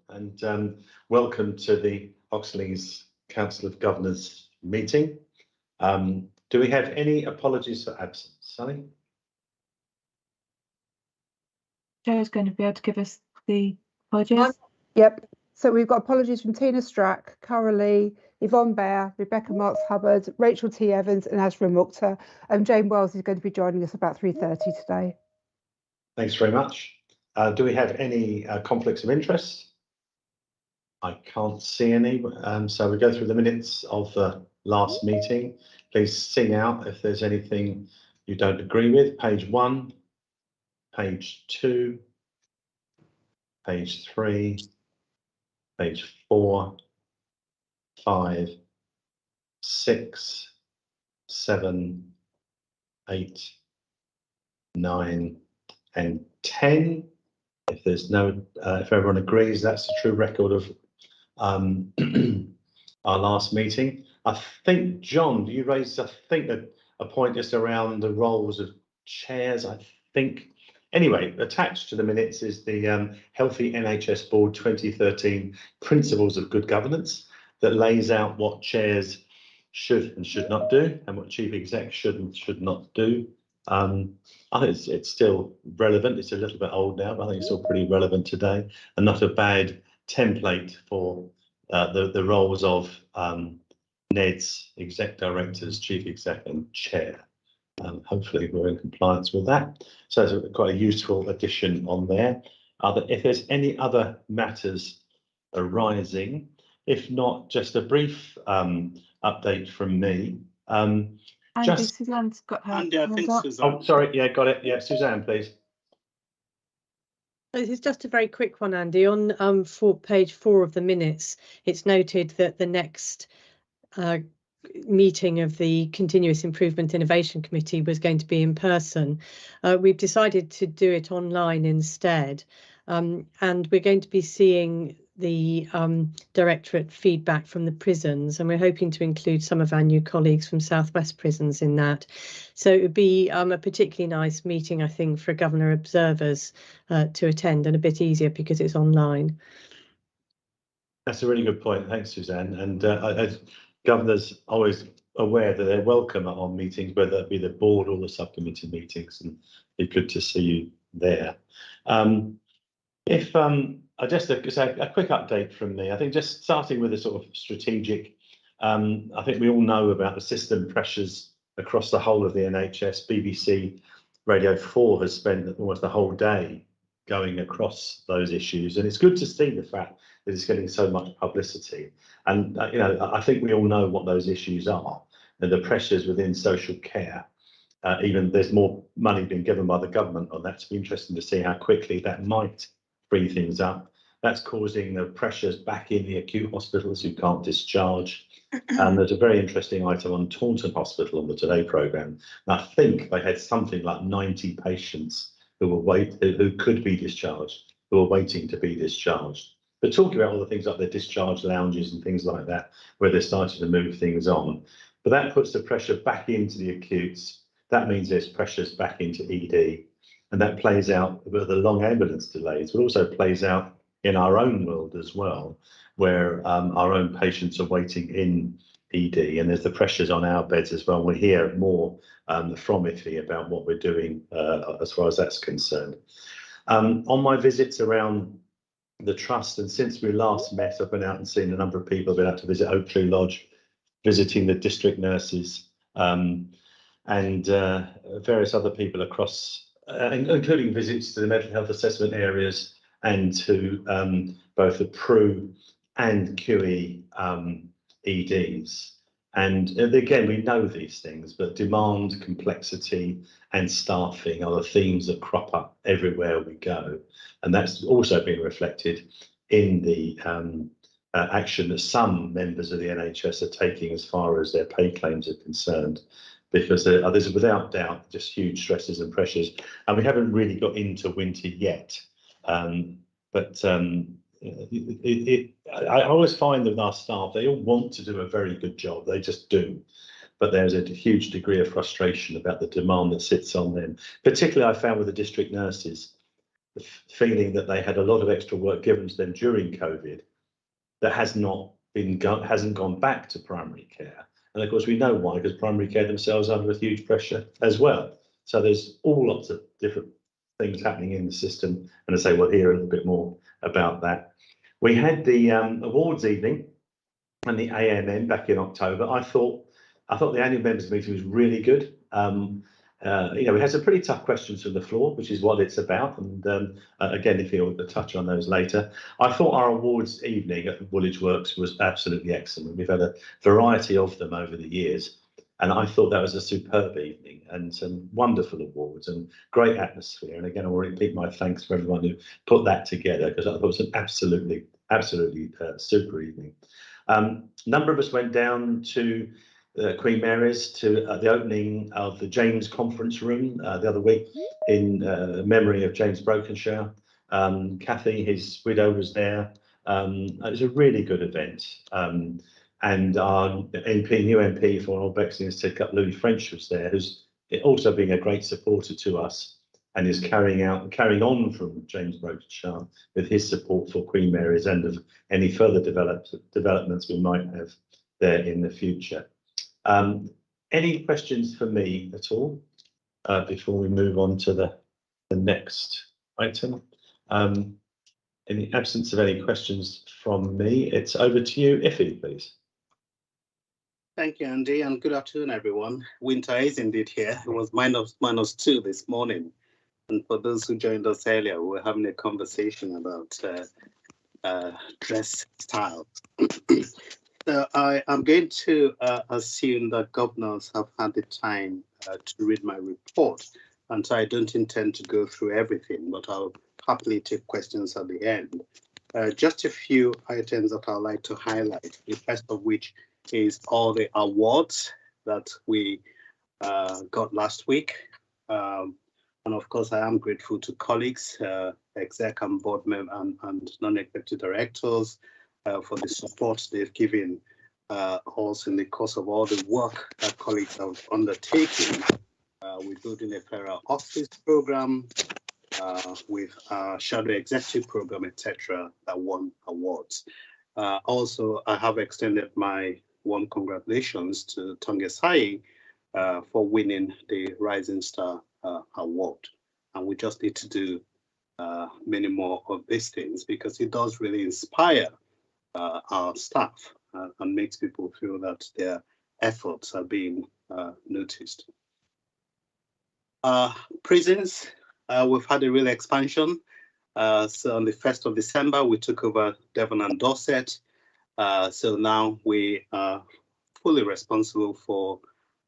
And welcome to the Oxley's Council of Governors meeting. Do we have any apologies for absence? Sally? Joe's going to be able to give us the apologies. Yep. So we've got apologies from Tina Strack, Cara Lee, Yvonne Bear, Rebecca Marks-Hubbard, Rachel T. Evans and Asra Mukhtar. Jane Wells is going to be joining us about 3:30 today. Thanks very much. Do we have any conflicts of interest? I can't see any. So we go through the minutes of the last meeting. Please sing out if there's anything you don't agree with. Page 1, page 2, page 3, page 4, 5, 6, 7, 8, 9, and 10. If there's no, if everyone agrees, that's the true record of our last meeting. I think, John, you raised, I think, a point just around the roles of chairs, I think. Anyway, attached to the minutes is the Healthy NHS Board 2013 Principles of Good Governance that lays out what chairs should and should not do and what chief execs should and should not do. I think it's still relevant. It's a little bit old now, but I think it's still pretty relevant today and not a bad template for the roles of NEDs, exec directors, chief exec and chair. Hopefully we're in compliance with that. So it's quite a useful addition on there. If there's any other matters arising, if not, just a brief update from me. Andy, Suzanne's got her. Andy, I think Suzanne. Oh, sorry. Yeah, got it. Yeah, Suzanne, please. This is just a very quick one, Andy. On page 4 of the minutes, it's noted that the next meeting of the Continuous Improvement Innovation Committee was going to be in person. We've decided to do it online instead, and we're going to be seeing the Directorate feedback from the prisons, and we're hoping to include some of our new colleagues from South West prisons in that. So it would be a particularly nice meeting, I think, for governor observers to attend, and a bit easier because it's online. That's a really good point. Thanks, Suzanne. And as governors always aware that they're welcome at our meetings, whether it be the board or the subcommittee meetings, and it's good to see you there. Just a quick update from me. I think just starting with a sort of strategic, I think we all know about the system pressures across the whole of the NHS. BBC Radio 4 has spent almost the whole day going across those issues, and it's good to see the fact that it's getting so much publicity. And I think we all know what those issues are, and the pressures within social care. Even there's more money being given by the government on that. It's interesting to see how quickly that might free things up. That's causing the pressures back in the acute hospitals who can't discharge. And there's a very interesting item on Taunton Hospital on the Today programme. And I think they had something like 90 patients who could be discharged, who are waiting to be discharged. But talking about all the things like the discharge lounges and things like that, where they're starting to move things on. But that puts the pressure back into the acutes. That means there's pressures back into ED. And that plays out with the long ambulance delays, but also plays out in our own world as well, where our own patients are waiting in ED, and there's the pressures on our beds as well. We hear more from Italy about what we're doing as far as that's concerned. On my visits around the trust, and since we last met, I've been out and seen a number of people. I've been out to visit Oaktree Lodge, visiting the district nurses, and various other people across, including visits to the mental health assessment areas and to both the PRU and QE EDs. And again, we know these things, but demand, complexity and staffing are the themes that crop up everywhere we go. And that's also been reflected in the action that some members of the NHS are taking as far as their pay claims are concerned, because there's without doubt just huge stresses and pressures. And we haven't really got into winter yet. I always find that with our staff, they all want to do a very good job. They just do. But there's a huge degree of frustration about the demand that sits on them. Particularly, I found with the district nurses, the feeling that they had a lot of extra work given to them during COVID that hasn't gone back to primary care. And of course, we know why, because primary care themselves are under a huge pressure as well. So there's all lots of different things happening in the system. And I say we'll hear a little bit more about that. We had the awards evening and the AMM back in October. I thought the annual members meeting was really good. We had some pretty tough questions from the floor, which is what it's about. And again, if you want to touch on those later, I thought our awards evening at Woolwich Works was absolutely excellent. We've had a variety of them over the years, and I thought that was a superb evening and some wonderful awards and great atmosphere. And again, I want to repeat my thanks for everyone who put that together, because I thought it was an absolutely super evening. A number of us went down to Queen Mary's to the opening of the James Conference Room the other week in memory of James Brokenshire. Kathy, his widow, was there. It was a really good event. And our new MP for Old Bexley and Sidcup, Louis French, was there, who's also being a great supporter to us and is carrying on from James Brokenshire with his support for Queen Mary's and of any further developments we might have there in the future. Any questions for me at all before we move on to the next item? In the absence of any questions from me, it's over to you, Iffy, please. Thank you, Andy, and good afternoon, everyone. Winter is indeed here. It was -2 this morning. And for those who joined us earlier, we were having a conversation about dress style. So I am going to assume that governors have had the time to read my report, and so I don't intend to go through everything, but I'll happily take questions at the end. Just a few items that I'd like to highlight, the first of which is all the awards that we got last week. And of course, I am grateful to colleagues, exec and board members and non-executive directors for the support they've given us in the course of all the work that colleagues have undertaken with building a federal office program, with our shadow executive program, etc., that won awards. Also, I have extended my warm congratulations to Tongesai for winning the Rising Star Award. And we just need to do many more of these things, because it does really inspire our staff and makes people feel that their efforts are being noticed. Prisons, we've had a real expansion. So on the 1st of December, we took over Devon and Dorset. So now we are fully responsible for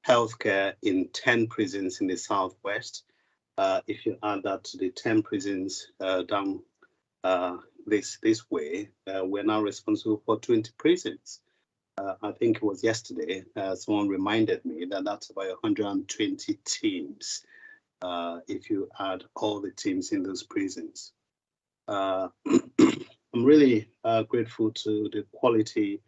healthcare in 10 prisons in the Southwest. If you add that to the 10 prisons down this way, we're now responsible for 20 prisons. I think it was yesterday, someone reminded me that that's about 120 teams if you add all the teams in those prisons. I'm really grateful to the quality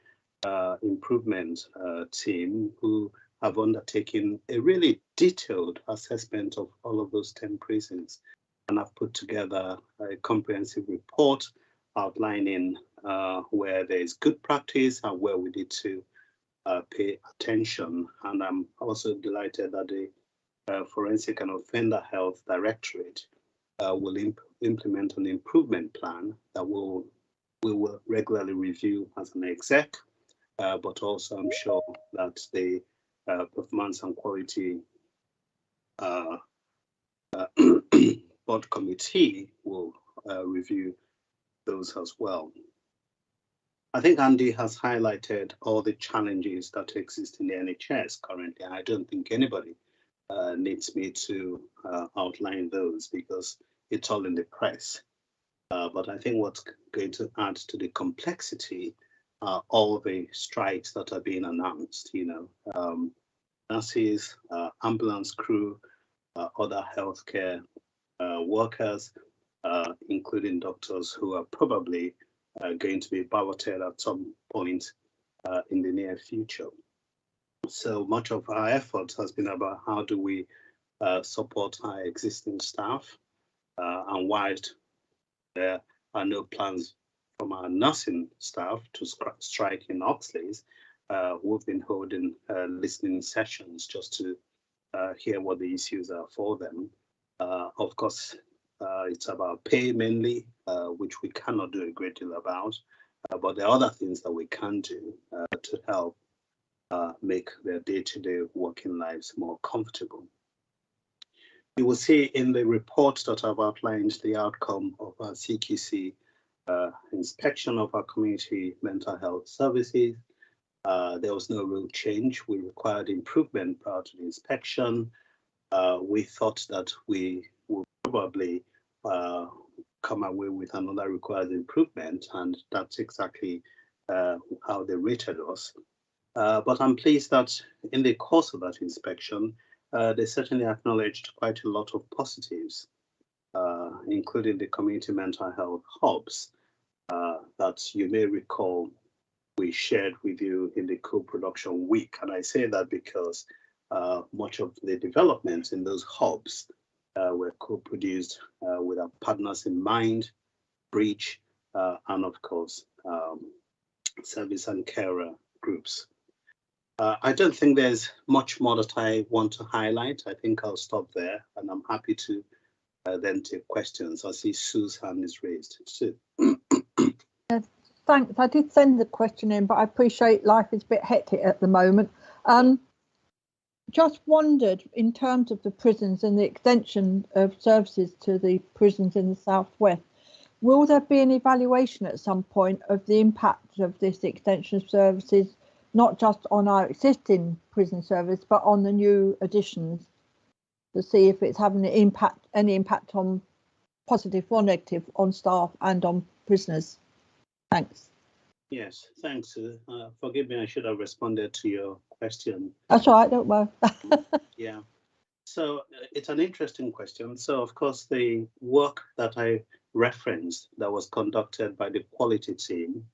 improvement team who have undertaken a really detailed assessment of all of those 10 prisons, and I've put together a comprehensive report outlining where there is good practice and where we need to pay attention. And I'm also delighted that the Forensic and Offender Health Directorate will implement an improvement plan that we will regularly review as an exec, but also I'm sure that the performance and quality board committee will review those as well. I think Andy has highlighted all the challenges that exist in the NHS currently. I don't think anybody needs me to outline those, because it's all in the press. But I think what's going to add to the complexity are all the strikes that are being announced, nurses, ambulance crew, other healthcare workers, including doctors who are probably going to be pivoted at some point in the near future. So much of our effort has been about how do we support our existing staff, and whilst There are no plans from our nursing staff to strike in Oxley's. We've been holding listening sessions just to hear what the issues are for them. Of course, it's about pay mainly, which we cannot do a great deal about, but there are other things that we can do to help make their day-to-day working lives more comfortable. You will see in the report that I've outlined the outcome of our CQC inspection of our community mental health services. There was no real change. We required improvement prior to the inspection. We thought that we would probably come away with another required improvement, and that's exactly how they rated us. But I'm pleased that in the course of that inspection, they certainly acknowledged quite a lot of positives, including the community mental health hubs that you may recall we shared with you in the co-production week. And I say that because much of the developments in those hubs were co-produced with our partners in mind, Bridge, and of course, service and carer groups. I don't think there's much more that I want to highlight. I think I'll stop there, and I'm happy to then take questions. I see Sue's hand is raised. Sue. Thanks. I did send the question in, but I appreciate life is a bit hectic at the moment. Just wondered, in terms of the prisons and the extension of services to the prisons in the southwest, will there be an evaluation at some point of the impact of this extension of services, not just on our existing prison service, but on the new additions, to see if it's having any impact on positive or negative on staff and on prisoners? Thanks. Yes, thanks. Forgive me, I should have responded to your question. That's all right, don't worry. Yeah, so it's an interesting question. So of course, the work that I referenced that was conducted by the quality team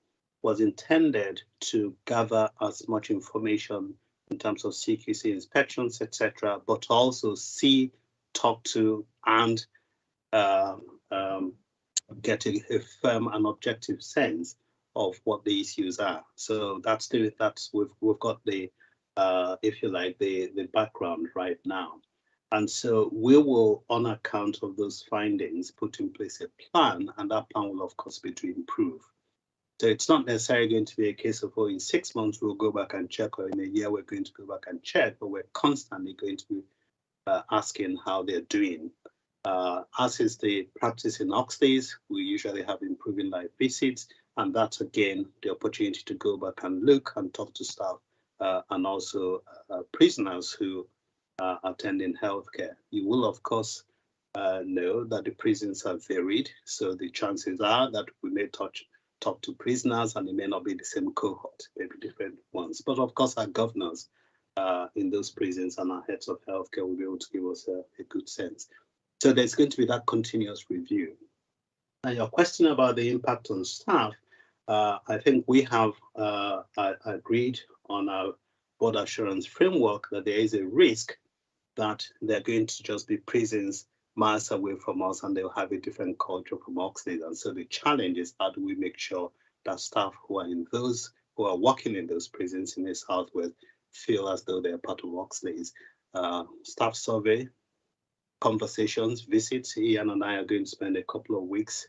was intended to gather as much information in terms of CQC inspections, etc., but also see, talk to, and get a firm and objective sense of what the issues are. So we've got the if you like the background right now, and so we will, on account of those findings, put in place a plan, and that plan will of course be to improve. So it's not necessarily going to be a case of, oh, in 6 months we'll go back and check, or in a year we're going to go back and check, but we're constantly going to be asking how they're doing. As is the practice in Oxley's, we usually have improving life visits, and that's again the opportunity to go back and look and talk to staff and also prisoners who are attending healthcare. You will of course know that the prisons are varied, so the chances are that we may talk to prisoners and it may not be the same cohort, maybe different ones. But of course our governors in those prisons and our heads of healthcare will be able to give us a good sense. So there's going to be that continuous review. Now, your question about the impact on staff, I think we have agreed on our board assurance framework that there is a risk that they're going to just be prisons miles away from us and they'll have a different culture from Oxley. And so the challenge is, how do we make sure that staff who are working in those prisons in the Southwest feel as though they're part of Oxley's? Staff survey, conversations, visits. Ian and I are going to spend a couple of weeks,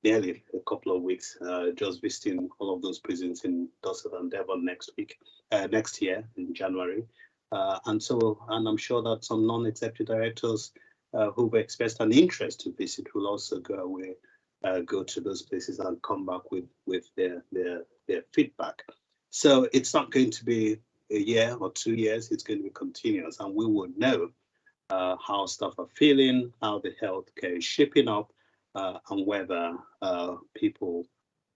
nearly a couple of weeks, just visiting all of those prisons in Dorset and Devon next year in January. And I'm sure that some non-executive directors who've expressed an interest to visit will also go to those places and come back with their feedback. So it's not going to be a year or 2 years, it's going to be continuous, and we will know how staff are feeling, how the healthcare is shaping up, and whether people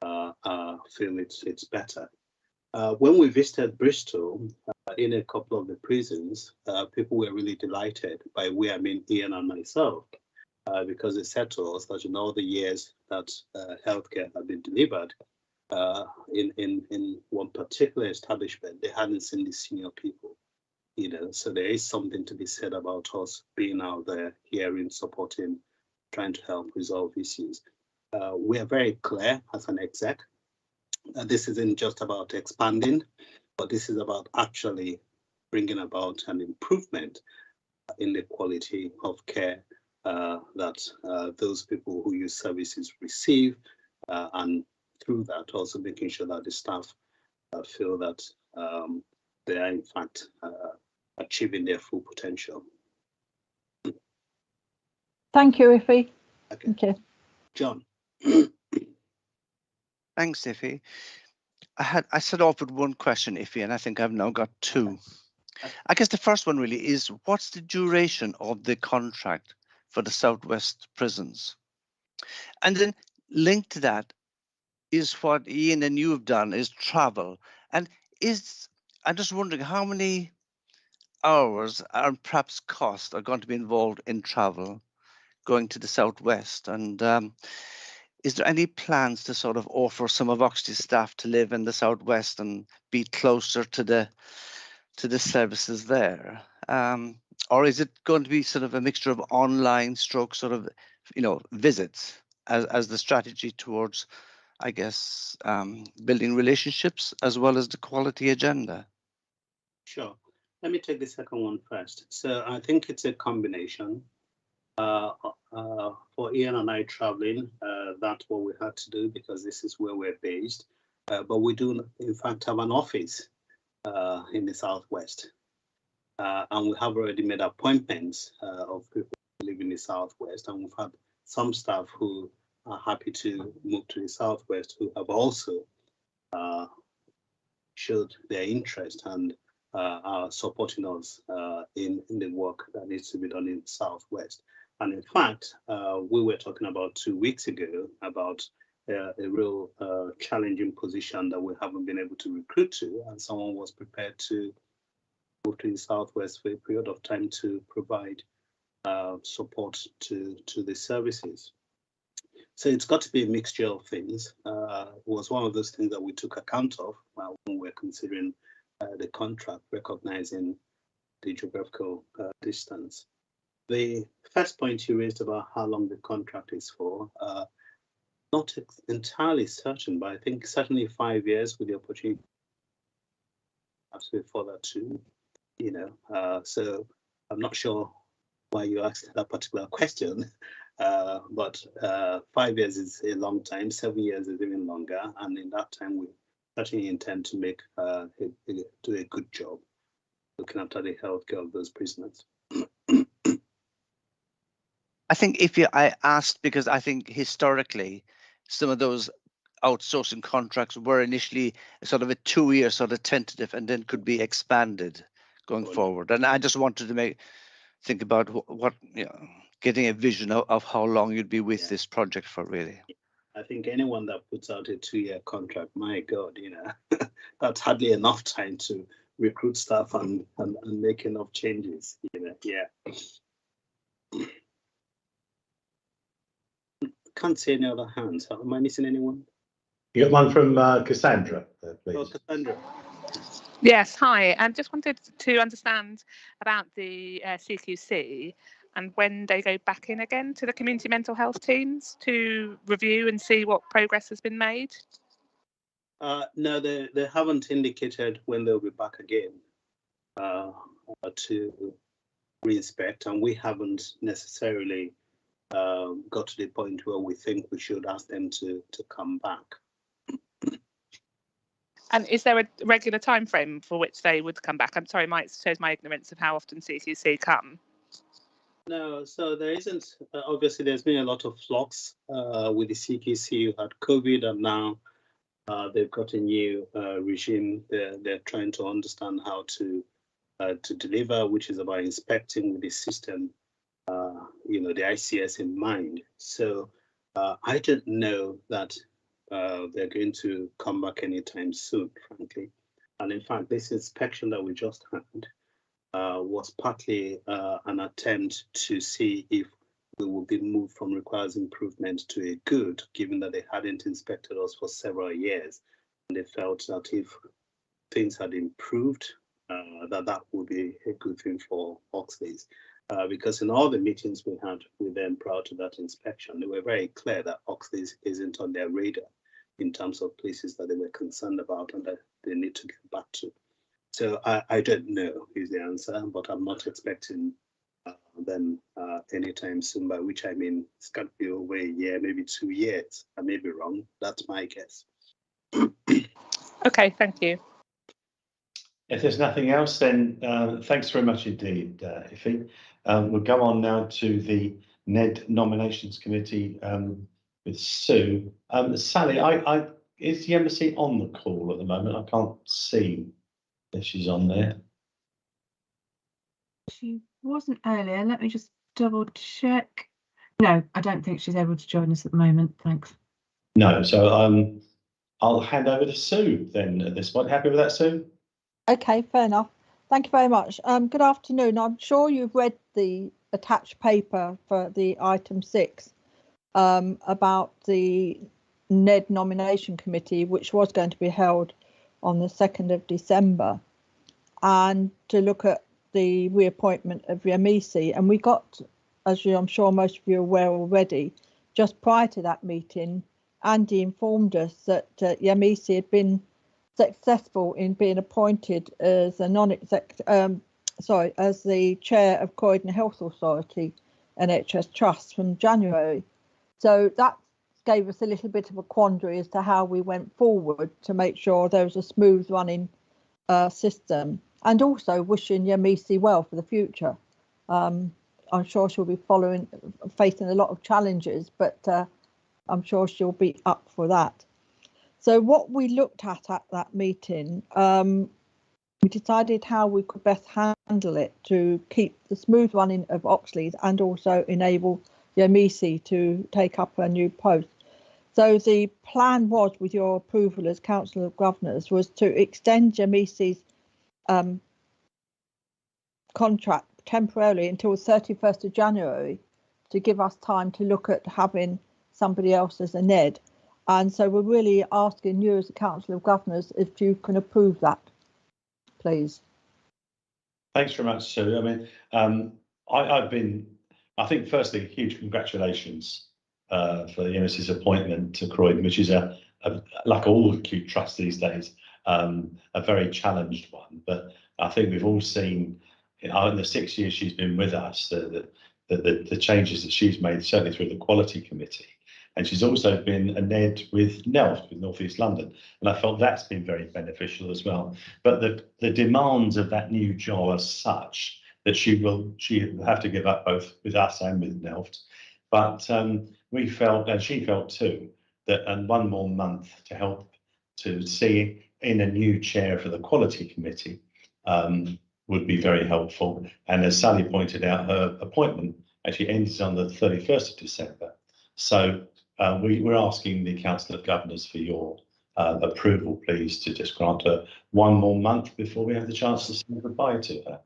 feel it's better. When we visited Bristol, in a couple of the prisons, people were really delighted. By we, I mean Ian and myself, because they said to us that in all the years that healthcare had been delivered, in one particular establishment, they hadn't seen the senior people. So there is something to be said about us being out there, hearing, supporting, trying to help resolve issues. we are very clear as an exec that this isn't just about expanding, but this is about actually bringing about an improvement in the quality of care that those people who use services receive, and through that also making sure that the staff feel that they are in fact achieving their full potential. Thank you, Ife. Okay. Okay. John. Thanks, Ife. I started off with one question, Ife, and I think I've now got two. I guess the first one really is, what's the duration of the contract for the Southwest prisons? And then linked to that is what Ian and you have done is travel. And I'm just wondering how many hours and perhaps cost are going to be involved in travel going to the Southwest? And is there any plans to sort of offer some of Oxley's staff to live in the Southwest and be closer to the services there? Or is it going to be sort of a mixture of online stroke sort of, visits as the strategy towards, I guess, building relationships as well as the quality agenda? Sure. Let me take the second one first. So I think it's a combination. For Ian and I traveling, that's what we had to do because this is where we're based. But we do, in fact, have an office in the Southwest. And we have already made appointments of people who live in the Southwest. And we've had some staff who are happy to move to the Southwest who have also showed their interest and are supporting us in the work that needs to be done in the Southwest. And in fact, we were talking about 2 weeks ago about a real challenging position that we haven't been able to recruit to, and someone was prepared to move to the Southwest for a period of time to provide support to the services. So it's got to be a mixture of things. It was one of those things that we took account of when we were considering the contract, recognizing the geographical distance. The first point you raised about how long the contract is for, not entirely certain, but I think certainly 5 years with the opportunity absolutely for that too, so I'm not sure why you asked that particular question, but 5 years is a long time, 7 years is even longer, and in that time we certainly intend to make do a good job looking after the healthcare of those prisoners. I think I asked because I think historically some of those outsourcing contracts were initially sort of a 2-year sort of tentative and then could be expanded going forward. And I just wanted to think about what getting a vision of how long you'd be with this project for, really. I think anyone that puts out a 2-year contract, my God, that's hardly enough time to recruit staff and make enough changes. Yeah. Can't see any other hands. Am I missing anyone? You got one from Cassandra, please. Oh, Cassandra. Yes, hi. I just wanted to understand about the CQC and when they go back in again to the community mental health teams to review and see what progress has been made. No, they haven't indicated when they'll be back again to re-inspect, and we haven't necessarily got to the point where we think we should ask them to come back. And is there a regular time frame for which they would come back? I'm sorry, it shows my ignorance of how often CQC come. No, so there isn't. Obviously, there's been a lot of flux with the CQC. You had COVID, and now they've got a new regime. They're trying to understand how to deliver, which is about inspecting with the system, the ICS in mind. So I don't know that they're going to come back anytime soon, frankly. And in fact, this inspection that we just had was partly an attempt to see if we will be moved from requires improvement to a good, given that they hadn't inspected us for several years. And they felt that if things had improved, that would be a good thing for Oxley's. because in all the meetings we had with them prior to that inspection, they were very clear that Oxley isn't on their radar in terms of places that they were concerned about and that they need to get back to. So I don't know is the answer, but I'm not expecting them anytime soon, by which I mean it's going to be over a year, maybe 2 years. I may be wrong. That's my guess. Okay, thank you. If there's nothing else, then thanks very much indeed, Ife. We'll go on now to the NED Nominations Committee with Sue. Sally, is the embassy on the call at the moment? I can't see if she's on there. She wasn't earlier. Let me just double check. No, I don't think she's able to join us at the moment. Thanks. No, so I'll hand over to Sue then at this point. Happy with that, Sue? Okay, fair enough. Thank you very much. Good afternoon. I'm sure you've read the attached paper for the item 6 about the NED Nomination Committee, which was going to be held on the 2nd of December, and to look at the reappointment of Yemisi. And we got, as I'm sure most of you are aware already, just prior to that meeting, Andy informed us that Yemisi had been successful in being appointed as a as the chair of Croydon Health Authority NHS Trust from January. So that gave us a little bit of a quandary as to how we went forward to make sure there was a smooth running system, and also wishing Yemisi well for the future. I'm sure she'll be facing a lot of challenges, but I'm sure she'll be up for that. So what we looked at that meeting, we decided how we could best handle it to keep the smooth running of Oxley's and also enable Yemisi to take up her new post. So the plan was, with your approval as Council of Governors, was to extend Yemisi's contract temporarily until the 31st of January to give us time to look at having somebody else as a NED. And so we're really asking you as a Council of Governors if you can approve that, please. Thanks very much, Sue. I mean, I think firstly, huge congratulations for Yemisi's appointment to Croydon, which is like all acute trusts these days, a very challenged one. But I think we've all seen in the 6 years she's been with us, the changes that she's made, certainly through the Quality Committee. And she's also been a NED with NELFT, with North East London. And I felt that's been very beneficial as well. But the demands of that new job are such that she will have to give up both with us and with NELFT. But we felt, and she felt too, that one more month to help to see in a new chair for the Quality Committee would be very helpful. And as Sally pointed out, her appointment actually ends on the 31st of December. So we're asking the Council of Governors for your approval, please, to just grant her one more month before we have the chance to say goodbye to her.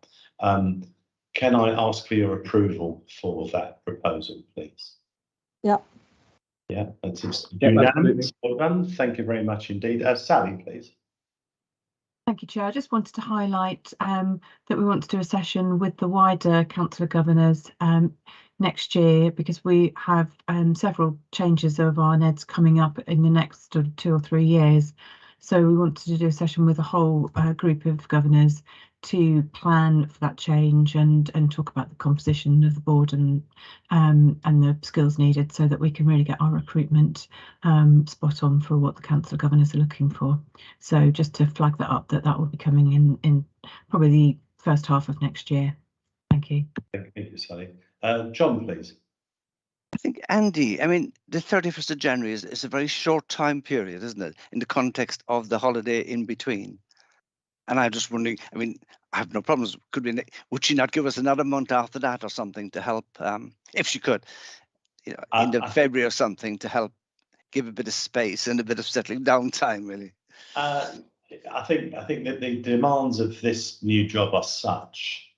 Can I ask for your approval for that proposal, please? Yeah. Yeah, that's unanimous. Well done. Thank you very much indeed. Sally, please. Thank you, Chair. I just wanted to highlight that we want to do a session with the wider Council of Governors next year, because we have several changes of our NEDs coming up in the next 2 or 3 years. So we wanted to do a session with a whole group of governors to plan for that change and talk about the composition of the board and the skills needed, so that we can really get our recruitment spot on for what the Council of Governors are looking for. So just to flag that up, that will be coming in probably the first half of next year. Thank you. Thank you, Sally. John, please. I think, Andy, I mean, the 31st of January is a very short time period, isn't it, in the context of the holiday in between? And I'm just wondering, I mean, I have no problems. Would she not give us another month after that or something to help, if she could, you know, in February or something, to help give a bit of space and a bit of settling down time, really? I think that the demands of this new job are such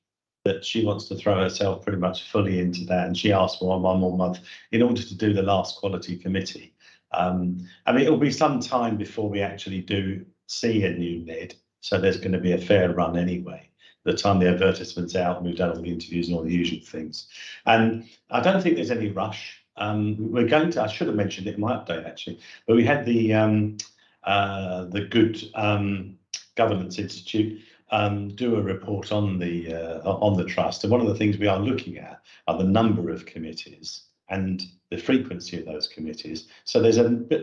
that she wants to throw herself pretty much fully into that, and she asked for one more month in order to do the last Quality Committee. I mean, it'll be some time before we actually do see a new NED, so there's going to be a fair run anyway. the time the advertisement's out, we've done all the interviews and all the usual things. And I don't think there's any rush. We're going to, I should have mentioned it in my update actually, but we had the Good Governance Institute do a report on the trust. And one of the things we are looking at are the number of committees and the frequency of those committees. So there's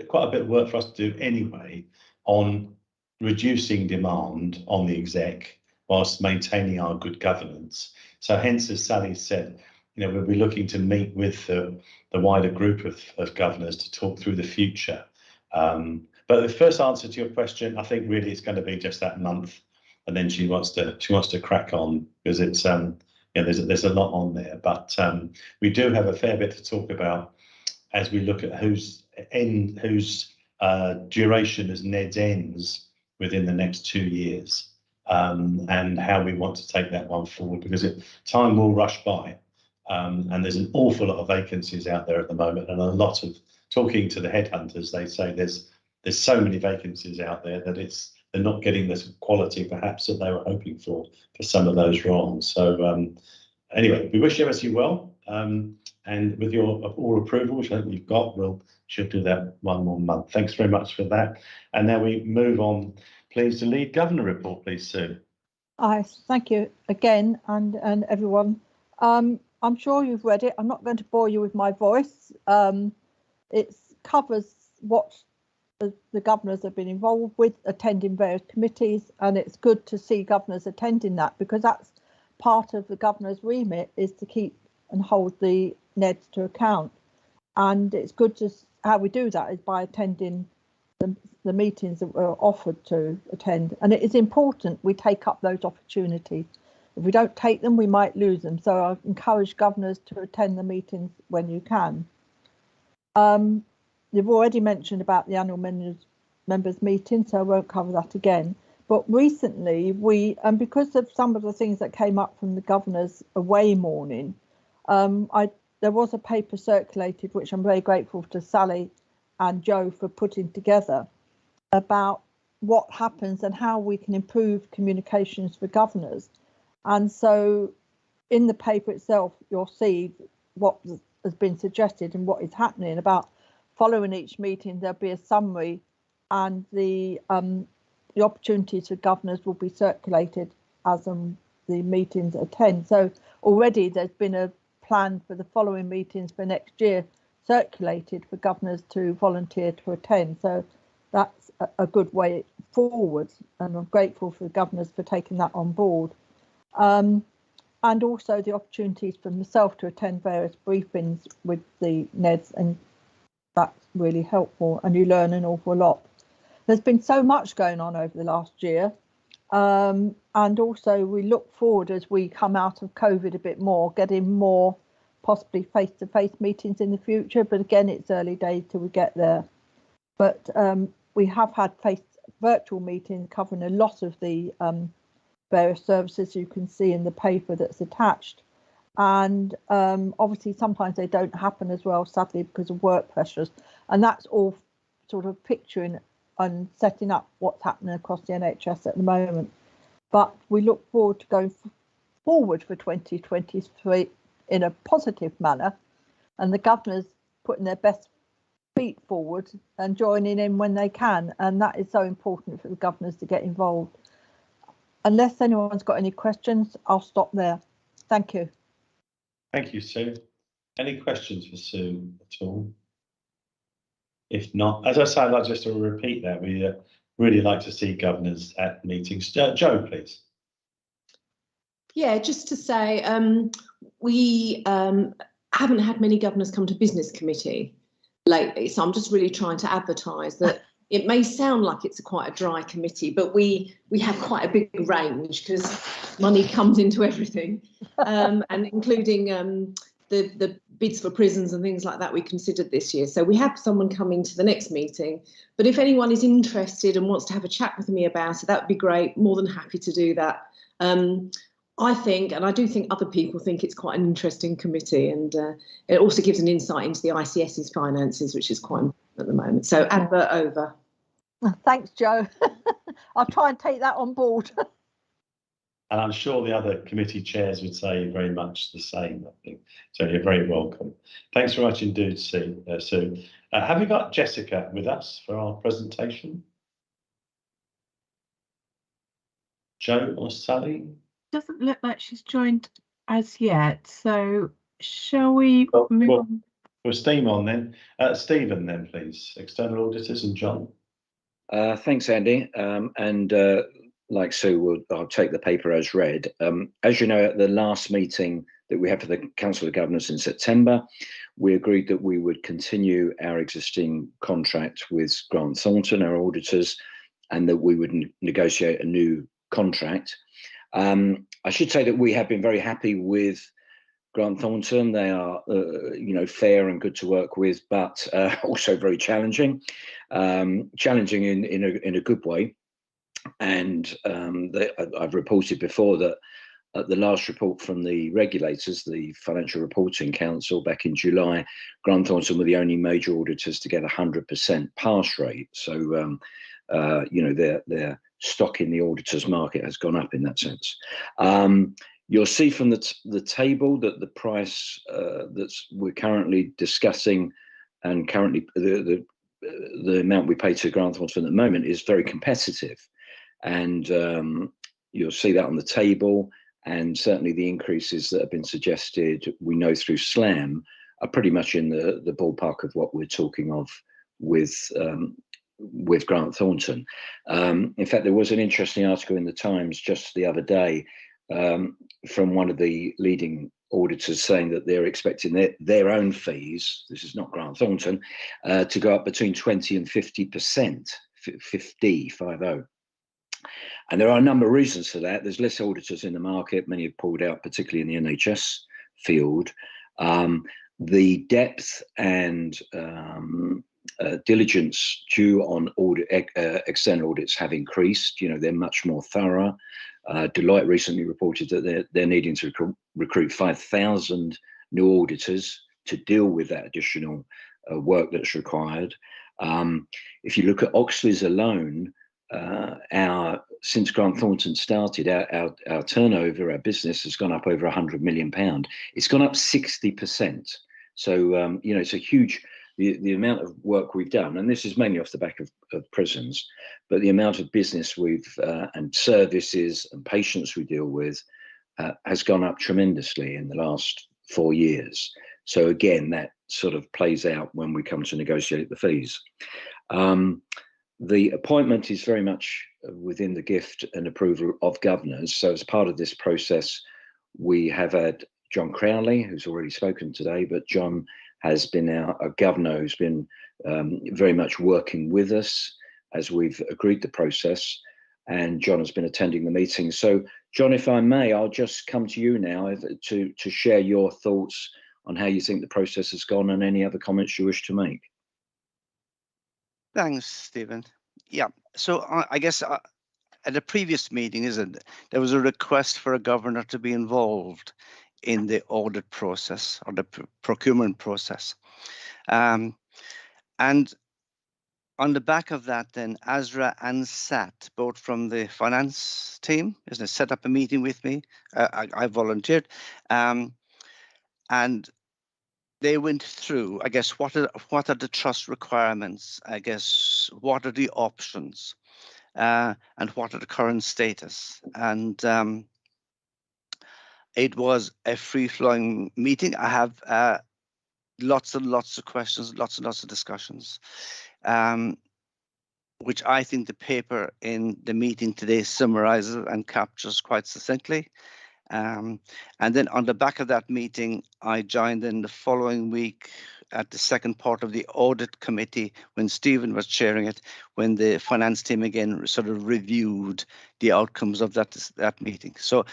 quite a bit of work for us to do anyway on reducing demand on the exec whilst maintaining our good governance. So hence, as Sally said, you know, we'll be looking to meet with the wider group of governors to talk through the future. But the first answer to your question, I think really it's going to be just that month, and then she wants to crack on, because it's you know, there's a lot on there. But we do have a fair bit to talk about as we look at whose duration as NEDS ends within the next 2 years, and how we want to take that one forward, because time will rush by, and there's an awful lot of vacancies out there at the moment, and a lot of talking to the headhunters, they say there's so many vacancies out there that they're not getting the quality perhaps that they were hoping for some of those roles. So anyway, we wish MSU well, and with your all approval, which I think we've got, should do that one more month. Thanks very much for that. And now we move on, please, to lead governor report, please, Sue. Thank you again, and everyone. I'm sure you've read it. I'm not going to bore you with my voice. It covers what the governors have been involved with, attending various committees, and it's good to see governors attending that, because that's part of the governor's remit, is to keep and hold the NEDs to account. And it's good to, how we do that is by attending the meetings that we're offered to attend. And it is important we take up those opportunities. If we don't take them, we might lose them. So I encourage governors to attend the meetings when you can. You've already mentioned about the annual members meeting, so I won't cover that again. But recently and because of some of the things that came up from the governor's away morning, there was a paper circulated, which I'm very grateful to Sally and Joe for putting together, about what happens and how we can improve communications for governors. And so in the paper itself, you'll see what has been suggested and what is happening. About following each meeting, there'll be a summary, and the opportunities for governors will be circulated as the meetings attend. So already there's been a plan for the following meetings for next year circulated for governors to volunteer to attend. So that's a good way forward, and I'm grateful for the governors for taking that on board. And also the opportunities for myself to attend various briefings with the NEDs, and that's really helpful, and you learn an awful lot. There's been so much going on over the last year, and also we look forward, as we come out of COVID a bit more, getting more possibly face-to-face meetings in the future, but again, it's early days till we get there. But we have had virtual meetings covering a lot of the various services you can see in the paper that's attached. And obviously sometimes they don't happen as well, sadly, because of work pressures. And that's all sort of picturing and setting up what's happening across the NHS at the moment. But we look forward to going forward for 2023 in a positive manner, and the governors putting their best feet forward and joining in when they can. And that is so important for the governors to get involved. Unless anyone's got any questions, I'll stop there. Thank you. Thank you, Sue. Any questions for Sue at all? If not, as I say, I'd like just to repeat that. We really like to see governors at meetings. Joe, please. Yeah, just to say, we haven't had many governors come to business committee lately, so I'm just really trying to advertise that. It may sound like it's quite a dry committee, but we have quite a big range, because money comes into everything, and including the bids for prisons and things like that we considered this year. So we have someone coming to the next meeting, but if anyone is interested and wants to have a chat with me about it, that would be great. More than happy to do that. I think, and I do think other people think, it's quite an interesting committee, and it also gives an insight into the ICS's finances, which is quite important at the moment. So advert over. Thanks, Joe. I'll try and take that on board. And I'm sure the other committee chairs would say very much the same, I think. So you're very welcome. Thanks very much indeed, Sue. Have we got Jessica with us for our presentation? Jo or Sally? Doesn't look like she's joined as yet. So shall we move on? We'll steam on then. Stephen then, please. External auditors and John. Thanks, Andy. Like Sue, I'll take the paper as read. As you know, at the last meeting that we had for the Council of Governors in September, we agreed that we would continue our existing contract with Grant Thornton, our auditors, and that we would negotiate a new contract. I should say that we have been very happy with Grant Thornton. They are, fair and good to work with, but also very challenging. Challenging in a good way. And I've reported before that at the last report from the regulators, the Financial Reporting Council back in July, Grant Thornton were the only major auditors to get 100% pass rate. So, their stock in the auditors market has gone up in that sense. You'll see from the table that the price that we're currently discussing and currently the amount we pay to Grant Thornton at the moment is very competitive. And you'll see that on the table, and certainly the increases that have been suggested, we know through SLAM, are pretty much in the ballpark of what we're talking of with Grant Thornton. In fact, there was an interesting article in the Times just the other day from one of the leading auditors saying that they're expecting their own fees, this is not Grant Thornton, to go up between 20 and 50%, 50. And there are a number of reasons for that. There's less auditors in the market. Many have pulled out, particularly in the NHS field. The depth and diligence due on external audits have increased. They're much more thorough. Deloitte recently reported that they're needing to recruit 5,000 new auditors to deal with that additional work that's required. If you look at Oxley's alone, since Grant Thornton started, our turnover, our business has gone up over £100 million. It's gone up 60%. So, it's a huge, the amount of work we've done, and this is mainly off the back of prisons, but the amount of business and services and patients we deal with has gone up tremendously in the last 4 years. So again, that sort of plays out when we come to negotiate the fees. The appointment is very much within the gift and approval of governors. So as part of this process, we have had John Crowley, who's already spoken today, but John has been our governor who's been very much working with us as we've agreed the process. And John has been attending the meeting. So John, if I may, I'll just come to you now to share your thoughts on how you think the process has gone and any other comments you wish to make. Thanks, Stephen. Yeah, so I guess at a previous meeting, there was a request for a governor to be involved in the audit process or the procurement process. And on the back of that, then Azra and Sat, both from the finance team, set up a meeting with me. I volunteered, and they went through, I guess, what are the trust requirements? I guess, what are the options, and what are the current status? And it was a free-flowing meeting. I have lots and lots of questions, lots and lots of discussions, which I think the paper in the meeting today summarizes and captures quite succinctly. And then on the back of that meeting, I joined in the following week at the second part of the audit committee when Stephen was chairing it, when the finance team again sort of reviewed the outcomes of that meeting. So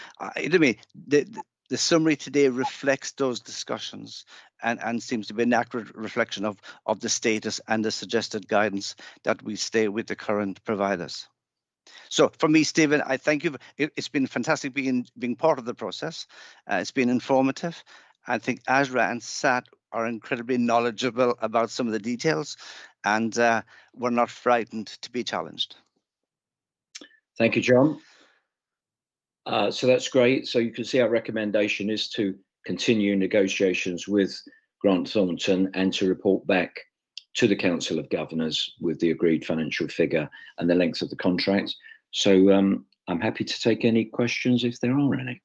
the summary today reflects those discussions and seems to be an accurate reflection of the status and the suggested guidance that we stay with the current providers. So for me, Stephen, I thank you. It's been fantastic being part of the process. It's been informative. I think Azra and Sat are incredibly knowledgeable about some of the details, and we're not frightened to be challenged. Thank you, John. So that's great. So you can see our recommendation is to continue negotiations with Grant Thornton and to report back to the Council of Governors with the agreed financial figure and the length of the contract. So I'm happy to take any questions if there are any.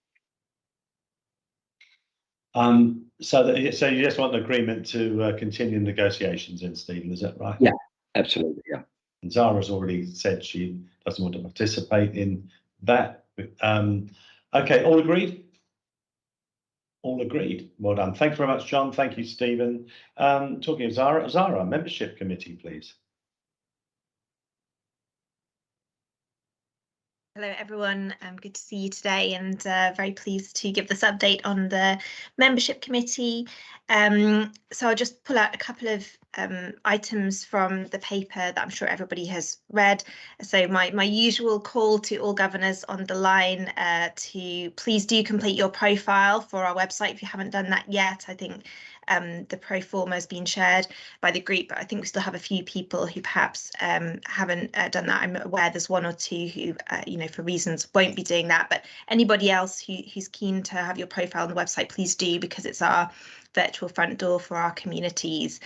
So you just want an agreement to continue negotiations in, Stephen, is that right? Yeah, absolutely, yeah. And Zara's already said she doesn't want to participate in that. Okay, all agreed? All agreed. Well done. Thank you very much, John. Thank you, Stephen. Talking of Zara, membership committee, please. Hello everyone, good to see you today, and very pleased to give this update on the membership committee. So I'll just pull out a couple of items from the paper that I'm sure everybody has read. So my usual call to all governors on the line to please do complete your profile for our website if you haven't done that yet. I think the pro forma has been shared by the group, but I think we still have a few people who perhaps haven't done that. I'm aware there's one or two who, for reasons won't be doing that, but anybody else who's keen to have your profile on the website, please do, because it's our virtual front door for our communities.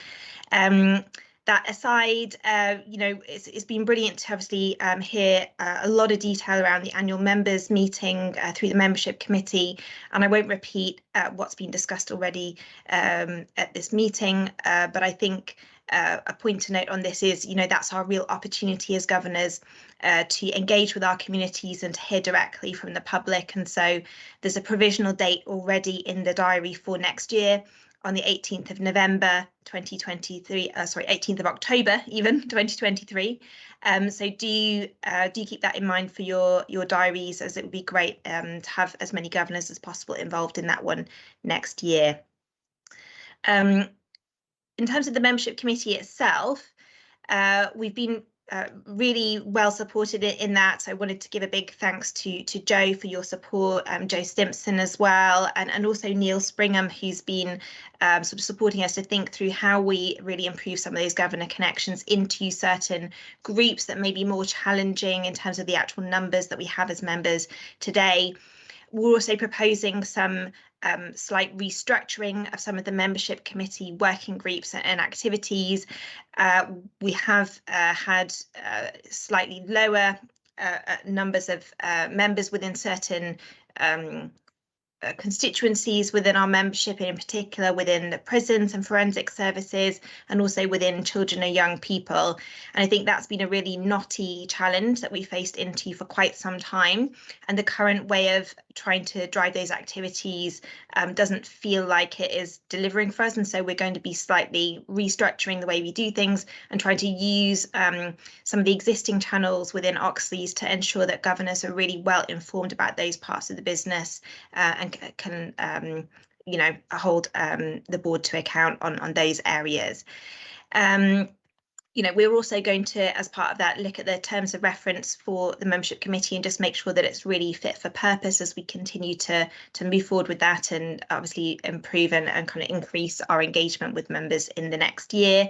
That aside, it's been brilliant to obviously hear a lot of detail around the annual members meeting through the membership committee, and I won't repeat what's been discussed already at this meeting, but I think a point to note on this is, that's our real opportunity as governors to engage with our communities and to hear directly from the public. And so there's a provisional date already in the diary for next year, on the 18th of November 2023, 18th of October even 2023. So do keep that in mind for your diaries, as it would be great to have as many governors as possible involved in that one next year. In terms of the membership committee itself, we've been really well supported in that. So I wanted to give a big thanks to Joe for your support, Joe Stimpson as well, and also Neil Springham, who's been sort of supporting us to think through how we really improve some of those governor connections into certain groups that may be more challenging in terms of the actual numbers that we have as members today. We're also proposing some slight restructuring of some of the membership committee working groups and activities. We have had slightly lower numbers of members within certain constituencies within our membership, in particular within the prisons and forensic services, and also within children and young people. And I think that's been a really knotty challenge that we faced into for quite some time. And the current way of trying to drive those activities doesn't feel like it is delivering for us. And so we're going to be slightly restructuring the way we do things and trying to use some of the existing channels within Oxley's to ensure that governors are really well informed about those parts of the business and can hold the board to account on those areas. We're also going to, as part of that, look at the terms of reference for the membership committee and just make sure that it's really fit for purpose as we continue to move forward with that, and obviously improve and kind of increase our engagement with members in the next year.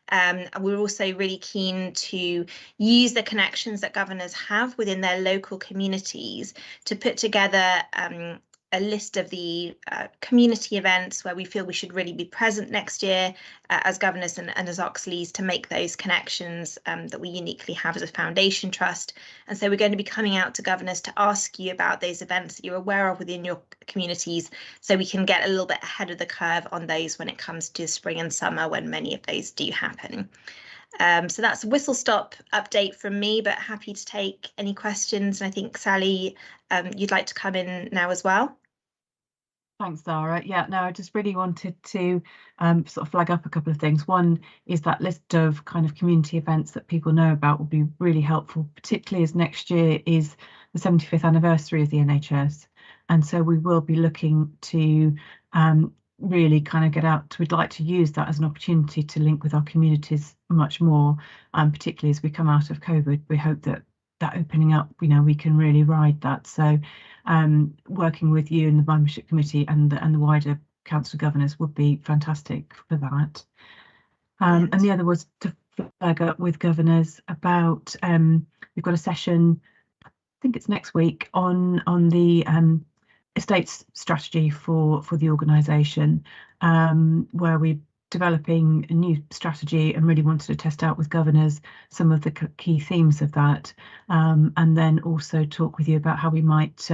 And we're also really keen to use the connections that governors have within their local communities to put together a list of the community events where we feel we should really be present next year as governors and as Oxley's, to make those connections that we uniquely have as a foundation trust. And so we're going to be coming out to governors to ask you about those events that you're aware of within your communities, so we can get a little bit ahead of the curve on those when it comes to spring and summer, when many of those do happen. So that's a whistle stop update from me, but happy to take any questions. And I think, Sally, you'd like to come in now as well. Thanks, Zara. Yeah, no, I just really wanted to sort of flag up a couple of things. One is that list of kind of community events that people know about will be really helpful, particularly as next year is the 75th anniversary of the NHS. And so we will be looking to really kind of get out. We'd like to use that as an opportunity to link with our communities much more, particularly as we come out of COVID. We hope that opening up, we can really ride that. So working with you and the membership committee and the wider council of governors would be fantastic for that. And the other was to flag up with governors about we've got a session, I think it's next week, on the estates strategy for the organisation, where we're developing a new strategy and really wanted to test out with governors some of the key themes of that, and then also talk with you about how we might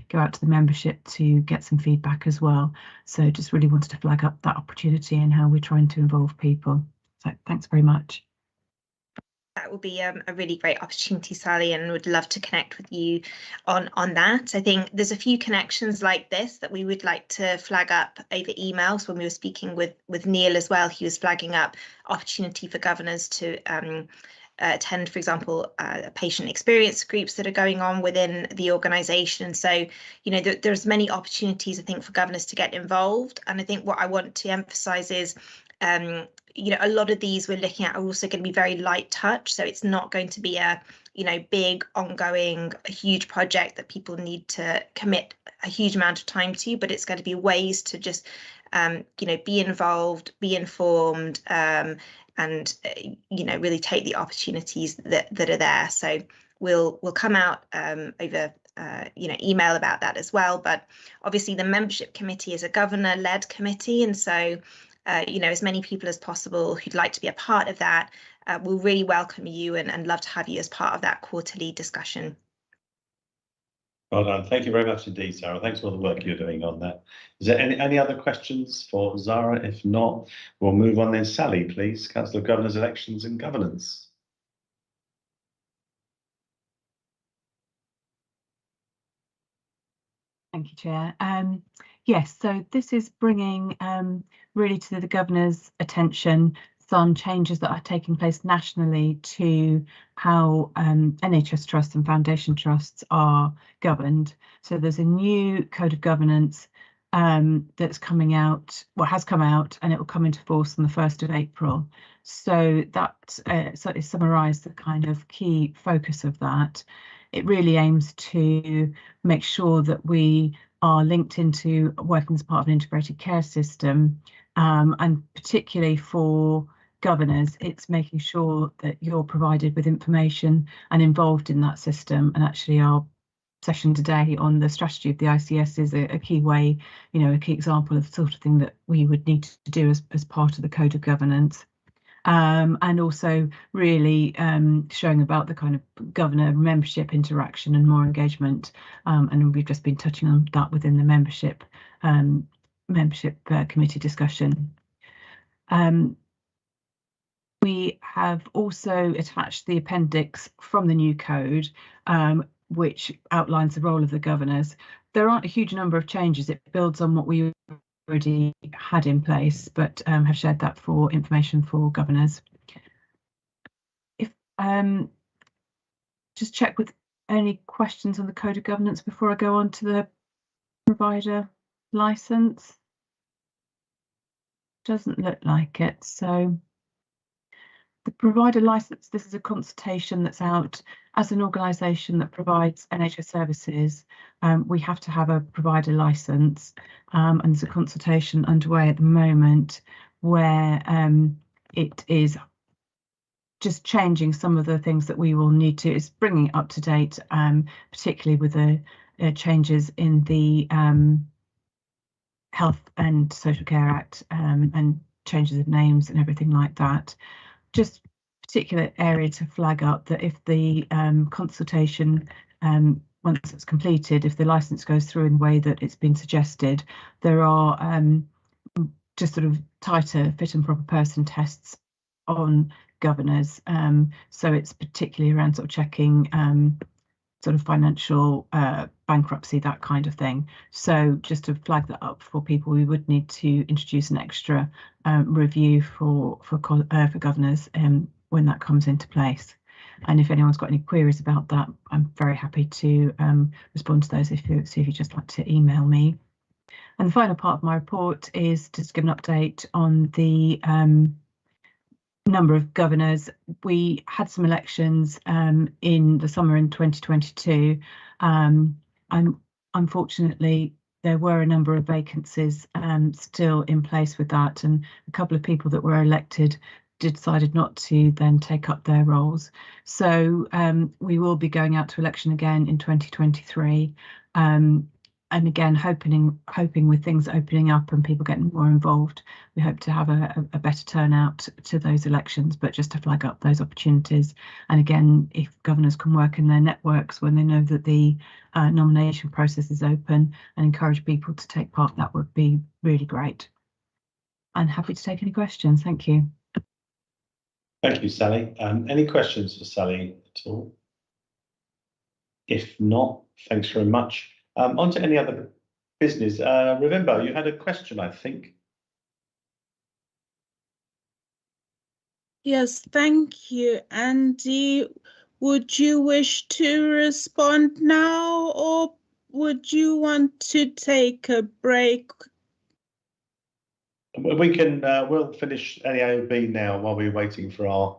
go out to the membership to get some feedback as well. So just really wanted to flag up that opportunity and how we're trying to involve people. So thanks very much. That will be a really great opportunity, Sally, and would love to connect with you on that. I think there's a few connections like this that we would like to flag up over emails. When we were speaking with Neil as well, he was flagging up opportunity for governors to attend, for example, patient experience groups that are going on within the organisation. So, you know, there's many opportunities, I think, for governors to get involved. And I think what I want to emphasise is, you know, a lot of these we're looking at are also going to be very light touch. So it's not going to be a, you know, big ongoing, a huge project that people need to commit a huge amount of time to, but it's going to be ways to just, you know, be involved, be informed, and, you know, really take the opportunities that are there. So we'll come out over you know, email about that as well. But obviously the membership committee is a governor-led committee, and so you know, as many people as possible who'd like to be a part of that, we'll really welcome you and love to have you as part of that quarterly discussion. Well done. Thank you very much indeed, Sarah. Thanks for all the work you're doing on that. Is there any other questions for Zara? If not, we'll move on then. Sally, please. Council of Governors, Elections and Governance. Thank you, Chair. Yes, so this is bringing really to the Governor's attention some changes that are taking place nationally to how NHS trusts and foundation trusts are governed. So there's a new code of governance that's coming out, well, has come out, and it will come into force on the 1st of April. So that is summarised the kind of key focus of that. It really aims to make sure that we are linked into working as part of an integrated care system, and particularly for governors, it's making sure that you're provided with information and involved in that system. And actually our session today on the strategy of the ICS is a key way, you know, a key example of the sort of thing that we would need to do as part of the code of governance. And also really showing about the kind of governor membership interaction and more engagement, and we've just been touching on that within the membership committee discussion. We have also attached the appendix from the new code, which outlines the role of the governors. There aren't a huge number of changes. It builds on what we already had in place, but have shared that for information for governors. If just check with any questions on the code of governance before I go on to the provider license. Doesn't look like it. So the provider license, this is a consultation that's out as an organisation that provides NHS services. We have to have a provider license, and there's a consultation underway at the moment where it is just changing some of the things that we will need to. It's bringing it up to date, particularly with the changes in the Health and Social Care Act, and changes of names and everything like that. Just particular area to flag up that if the consultation, once it's completed, if the licence goes through in the way that it's been suggested, there are just sort of tighter fit and proper person tests on governors. So it's particularly around sort of checking sort of financial bankruptcy, that kind of thing. So just to flag that up for people, we would need to introduce an extra review for governors when that comes into place. And if anyone's got any queries about that, I'm very happy to respond to those if you just like to email me. And the final part of my report is just to give an update on the number of governors. We had some elections in the summer in 2022, and unfortunately there were a number of vacancies still in place with that, and a couple of people that were elected decided not to then take up their roles. So we will be going out to election again in 2023. And again, hoping with things opening up and people getting more involved, we hope to have a better turnout to those elections, but just to flag up those opportunities. And again, if governors can work in their networks when they know that the nomination process is open and encourage people to take part, that would be really great. I'm happy to take any questions. Thank you. Thank you, Sally. Any questions for Sally at all? If not, thanks very much. On to any other business. Ravimbo, you had a question, I think. Yes, thank you, Andy. Would you wish to respond now, or would you want to take a break? We can, we'll finish NAOB now while we're waiting for our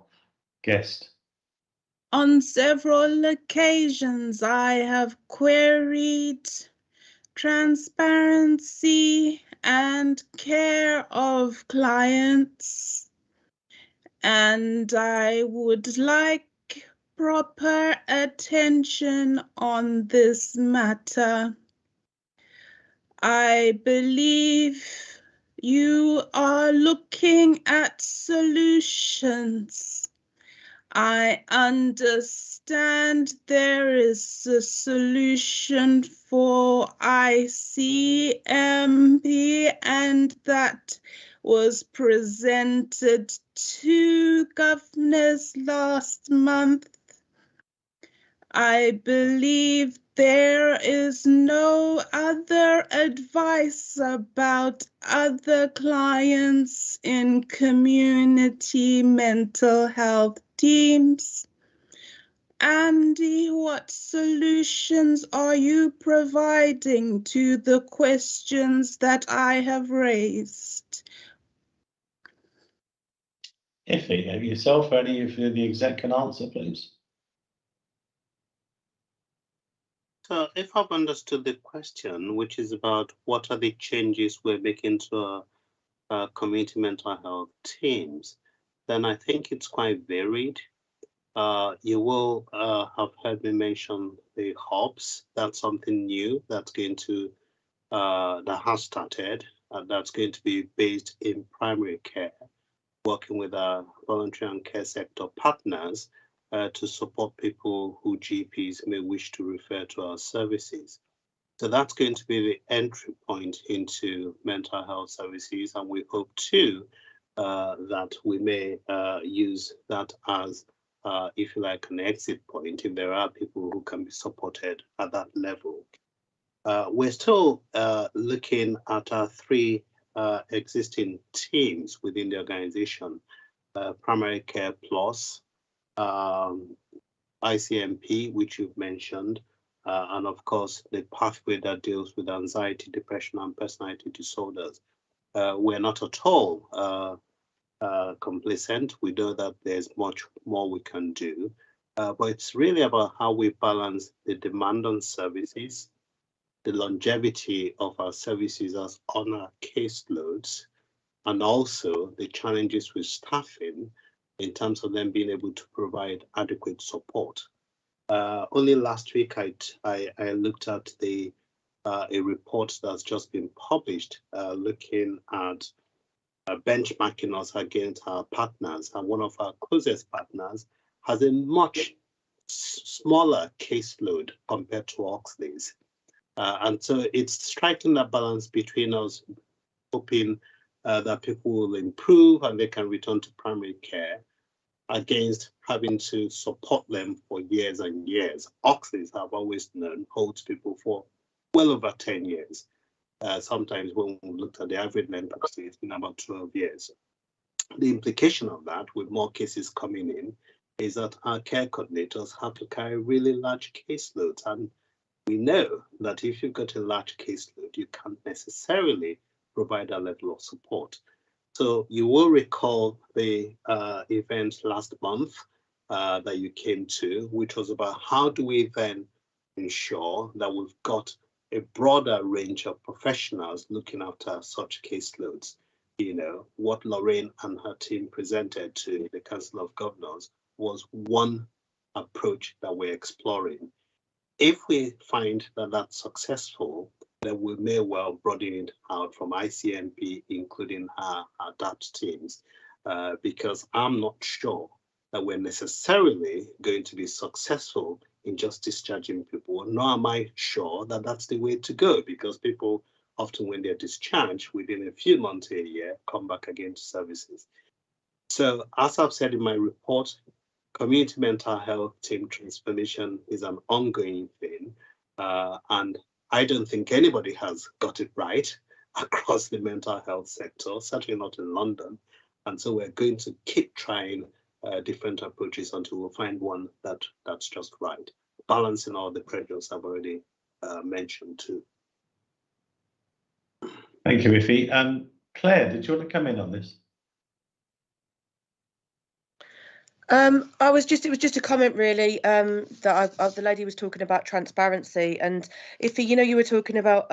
guest. On several occasions, I have queried transparency and care of clients, and I would like proper attention on this matter. I believe you are looking at solutions. I understand there is a solution for ICMP, and that was presented to governors last month. I believe there is no other advice about other clients in community mental health teams. Andy, what solutions are you providing to the questions that I have raised? Iffy, yourself, any of the exec can answer, please. So if I've understood the question, which is about what are the changes we're making to our community mental health teams, then I think it's quite varied. You will have heard me mention the hubs. That's something new that's going to, that has started, that's going to be based in primary care, working with our voluntary and care sector partners to support people who GPs may wish to refer to our services. So that's going to be the entry point into mental health services, and we hope too that we may use that as, if you like, an exit point if there are people who can be supported at that level. We're still looking at our three existing teams within the organization, Primary Care Plus, ICMP, which you've mentioned, and of course the pathway that deals with anxiety, depression, and personality disorders. We're not at all complacent. We know that there's much more we can do, but it's really about how we balance the demand on services, the longevity of our services as on our caseloads, and also the challenges with staffing in terms of them being able to provide adequate support. Only last week I looked at a report that's just been published looking at benchmarking us against our partners, and one of our closest partners has a much smaller caseload compared to Oxley's. And so it's striking that balance between us hoping that people will improve and they can return to primary care against having to support them for years and years. Oxley's, have always known, holds people for well over 10 years. Sometimes when we looked at the average length of stay, it's been about 12 years. The implication of that, with more cases coming in, is that our care coordinators have to carry really large caseloads. And we know that if you've got a large caseload, you can't necessarily provide that level of support. So you will recall the event last month that you came to, which was about how do we then ensure that we've got a broader range of professionals looking after such caseloads. You know, what Lorraine and her team presented to the Council of Governors was one approach that we're exploring. If we find that that's successful, then we may well broaden it out from ICMP, including our DAPT teams, because I'm not sure that we're necessarily going to be successful in just discharging people, nor am I sure that that's the way to go, because people often, when they're discharged within a few months, a year, come back again to services. So as I've said in my report, community mental health team transformation is an ongoing thing. And I don't think anybody has got it right across the mental health sector, certainly not in London. And so we're going to keep trying different approaches until we find one that's just right, balancing all the pressures I've already mentioned too. Thank you, Ife. Claire, did you want to come in on this? It was just a comment really, that the lady was talking about transparency, and if you were talking about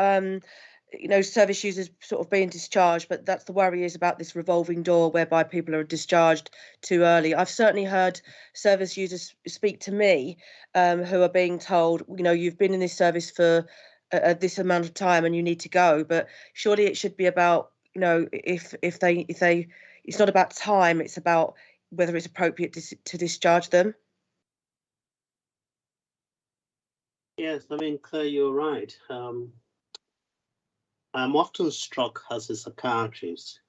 service users sort of being discharged, but that's the worry is about this revolving door whereby people are discharged too early. I've certainly heard service users speak to me who are being told, you've been in this service for this amount of time and you need to go, but surely it should be about, if they it's not about time, it's about whether it's appropriate to discharge them. Yes, I mean, Claire, you're right. I'm often struck as a psychiatrist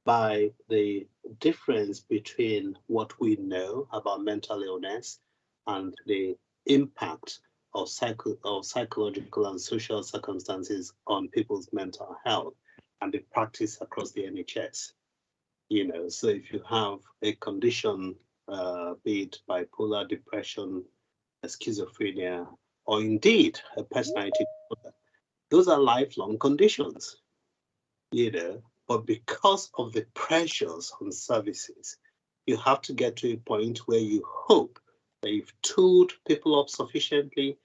by the difference between what we know about mental illness and the impact of psychological and social circumstances on people's mental health and the practice across the NHS. So if you have a condition, be it bipolar depression, schizophrenia, or indeed a personality disorder, those are lifelong conditions, but because of the pressures on services, you have to get to a point where you hope that you've tooled people up sufficiently,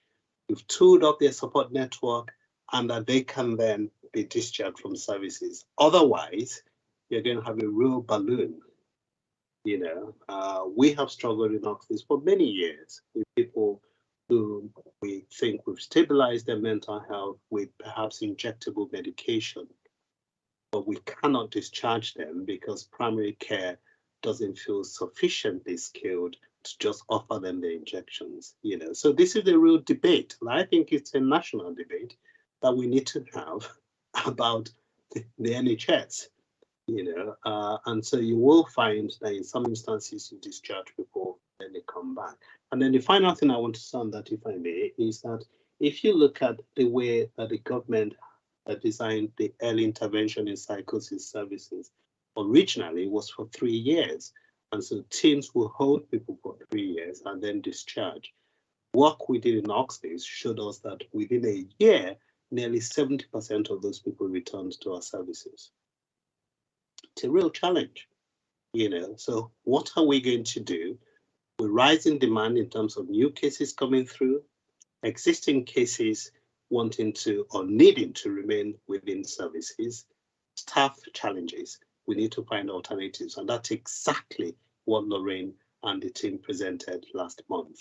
you've tooled up their support network, and that they can then be discharged from services. Otherwise, you're going to have a real balloon. We have struggled in Oxford for many years with people who we think we've stabilized their mental health with perhaps injectable medication, but we cannot discharge them because primary care doesn't feel sufficiently skilled to just offer them the injections. So this is a real debate, and I think it's a national debate that we need to have about the NHS. And so you will find that in some instances you discharge people, then they come back. And then the final thing I want to say on that, if I may, is that if you look at the way that the government designed the early intervention in psychosis services, originally it was for 3 years. And so teams will hold people for 3 years and then discharge. Work we did in Oxford showed us that within a year, nearly 70% of those people returned to our services. It's a real challenge, So what are we going to do? With rising demand in terms of new cases coming through, existing cases wanting to or needing to remain within services, staff challenges. We need to find alternatives, and that's exactly what Lorraine and the team presented last month.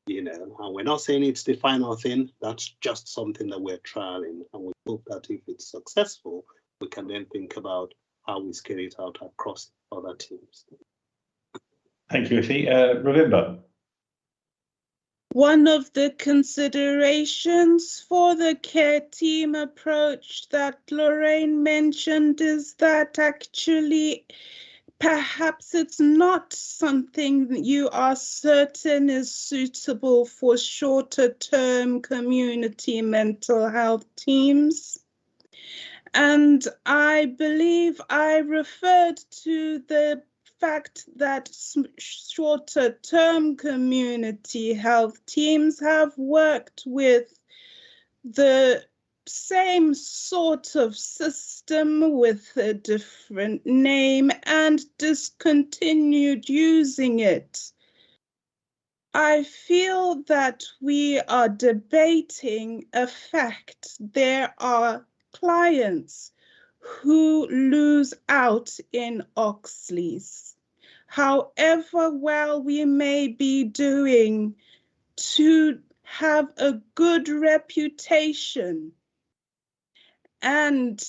And we're not saying it's the final thing. That's just something that we're trialing, and we hope that if it's successful, we can then think about how we scale it out across other teams. Thank you, Ife. Ravimba. One of the considerations for the care team approach that Lorraine mentioned is that actually perhaps it's not something that you are certain is suitable for shorter term community mental health teams. And I believe I referred to the fact that shorter term community health teams have worked with the same sort of system with a different name and discontinued using it. I feel that we are debating a fact. There are clients who lose out in Oxleys. However well we may be doing, to have a good reputation, and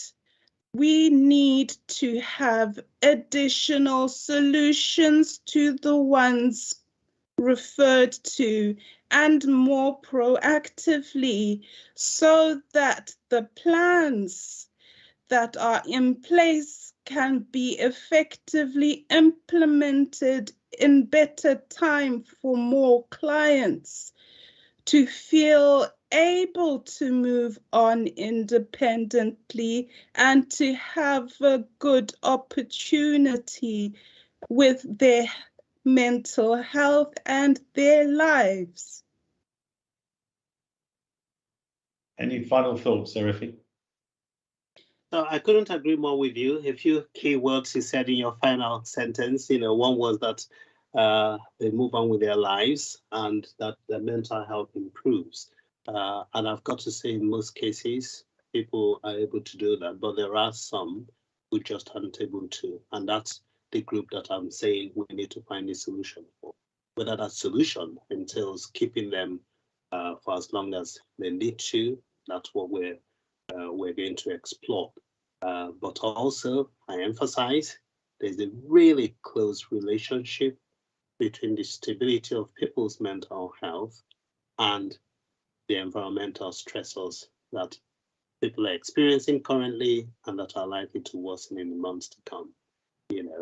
we need to have additional solutions to the ones referred to, and more proactively, so that the plans that are in place can be effectively implemented in better time for more clients to feel able to move on independently and to have a good opportunity with their mental health and their lives. Any final thoughts, Erifi? So I couldn't agree more with you. A few key words you said in your final sentence. One was that they move on with their lives and that their mental health improves. And I've got to say, in most cases, people are able to do that, but there are some who just aren't able to. And that's the group that I'm saying we need to find a solution for. Whether that solution entails keeping them for as long as they need to, that's what we're going to explore. But also, I emphasize, there's a really close relationship between the stability of people's mental health and the environmental stressors that people are experiencing currently and that are likely to worsen in the months to come.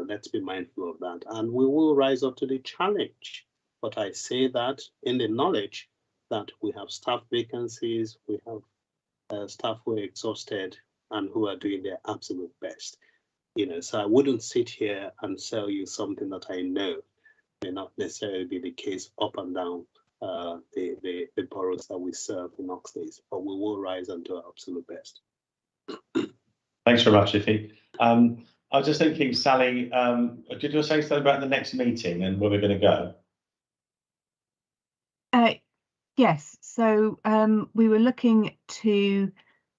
Let's be mindful of that. And we will rise up to the challenge. But I say that in the knowledge that we have staff vacancies, we have staff who are exhausted and who are doing their absolute best. So I wouldn't sit here and sell you something that I know may not necessarily be the case up and down the boroughs that we serve in Oxleys, but we will rise and do our absolute best. Thanks very much, Ife. I was just thinking, Sally, did you say something about the next meeting and where we're going to go? Yes, so we were looking to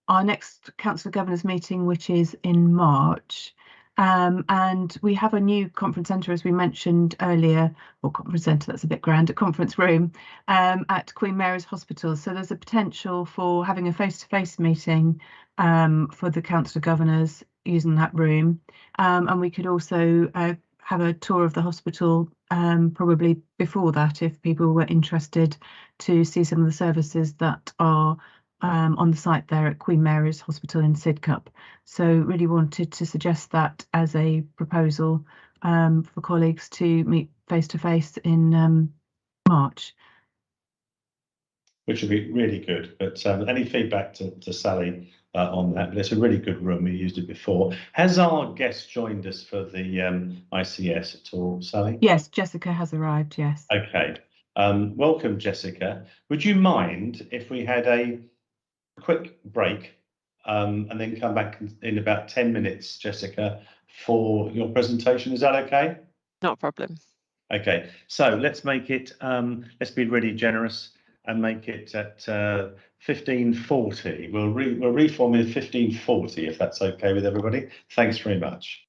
our next Council of Governors meeting, which is in March. And we have a new conference centre, as we mentioned earlier, or conference centre, that's a bit grand, a conference room at Queen Mary's Hospital. So there's a potential for having a face-to-face meeting for the Council of Governors using that room. And we could also have a tour of the hospital probably before that, if people were interested to see some of the services that are on the site there at Queen Mary's Hospital in Sidcup. So really wanted to suggest that as a proposal for colleagues to meet face to face in March. Which would be really good. But any feedback to Sally on that? But it's a really good room. We used it before. Has our guest joined us for the ICS at all, Sally? Yes, Jessica has arrived, yes. Okay. Welcome, Jessica. Would you mind if we had a quick break and then come back in about 10 minutes, Jessica, for your presentation? Is that okay? Not a problem. Okay, so let's make it, let's be really generous and make it at 15:40. We'll reform in 15:40 if that's okay with everybody. Thanks very much.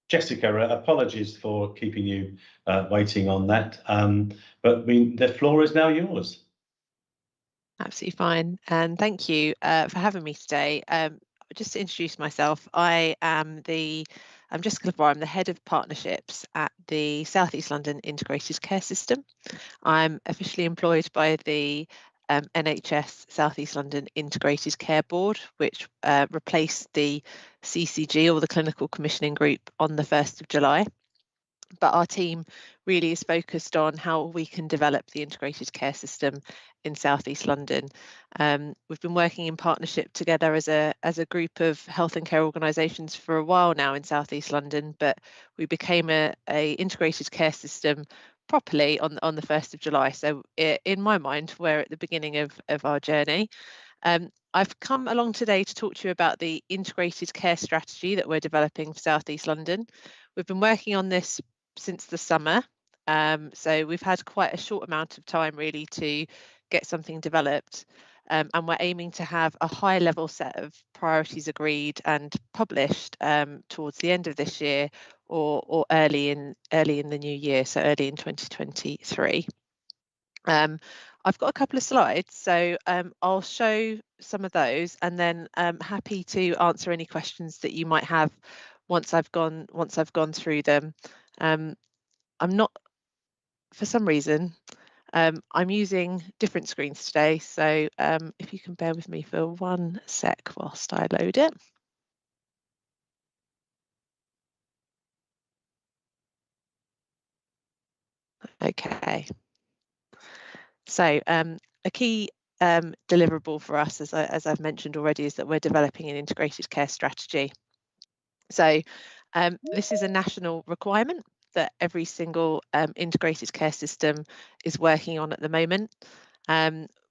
Jessica, apologies for keeping you waiting on that, but I mean, the floor is now yours. Absolutely fine, and thank you for having me today. Just to introduce myself, I'm Jessica LeBroy. I'm the Head of Partnerships at the South East London Integrated Care System. I'm officially employed by the NHS South East London Integrated Care Board, which replaced the CCG, or the Clinical Commissioning Group, on the 1st of July. But our team really is focused on how we can develop the integrated care system in South East London. We've been working in partnership together as a group of health and care organisations for a while now in South East London, but we became a integrated care system properly on the 1st of July. So in my mind, we're at the beginning of our journey. I've come along today to talk to you about the integrated care strategy that we're developing for South East London. We've been working on this since the summer, so we've had quite a short amount of time really to get something developed, and we're aiming to have a high level set of priorities agreed and published towards the end of this year, or early in the new year, so early in 2023. I've got a couple of slides, so I'll show some of those, and then I'm happy to answer any questions that you might have once I've gone through them. I'm not, for some reason, I'm using different screens today, so if you can bear with me for 1 sec whilst I load it. Okay. So a key deliverable for us, as I've mentioned already, is that we're developing an integrated care strategy. So this is a national requirement that every single integrated care system is working on at the moment.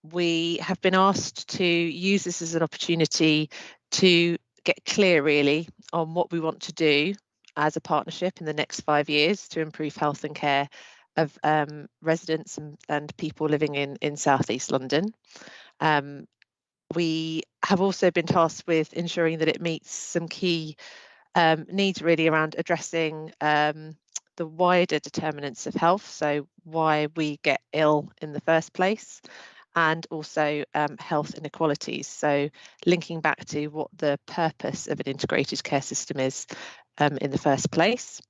We have been asked to use this as an opportunity to get clear really on what we want to do as a partnership in the next 5 years to improve health and care of residents and people living in South East London. We have also been tasked with ensuring that it meets some key needs really around addressing the wider determinants of health, so why we get ill in the first place, and also health inequalities, so linking back to what the purpose of an integrated care system is in the first place.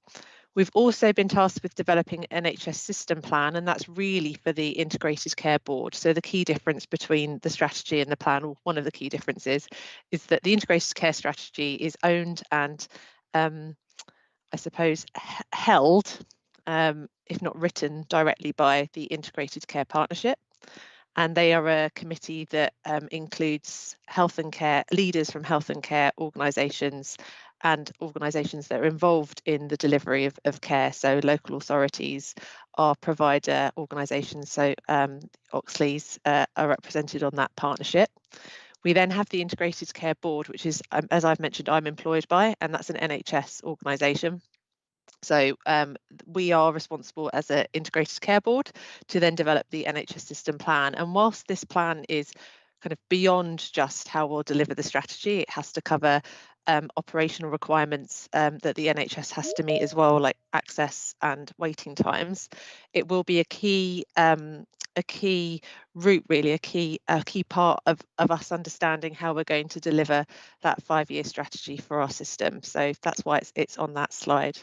We've also been tasked with developing an NHS system plan, and that's really for the Integrated Care Board. So the key difference between the strategy and the plan, or one of the key differences, is that the Integrated Care Strategy is owned and I suppose held, if not written directly by the Integrated Care Partnership. And they are a committee that includes health and care leaders from health and care organisations and organisations that are involved in the delivery of care. So local authorities, our provider organisations, so Oxley's are represented on that partnership. We then have the Integrated Care Board, which is, as I've mentioned, I'm employed by, and that's an NHS organisation. So we are responsible as an Integrated Care Board to then develop the NHS system plan. And whilst this plan is kind of beyond just how we'll deliver the strategy, it has to cover operational requirements that the NHS has to meet as well, like access and waiting times. It will be a key route, really, a key part of us understanding how we're going to deliver that 5-year strategy for our system. So that's why it's on that slide.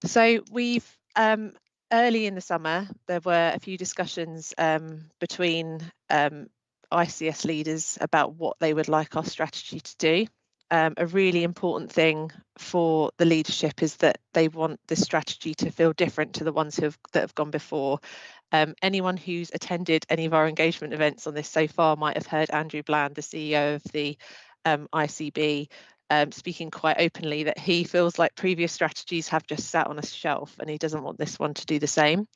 So we've early in the summer, there were a few discussions between ICS leaders about what they would like our strategy to do. A really important thing for the leadership is that they want this strategy to feel different to the ones that have gone before. Anyone who's attended any of our engagement events on this so far might have heard Andrew Bland, the CEO of the ICB, speaking quite openly that he feels like previous strategies have just sat on a shelf and he doesn't want this one to do the same.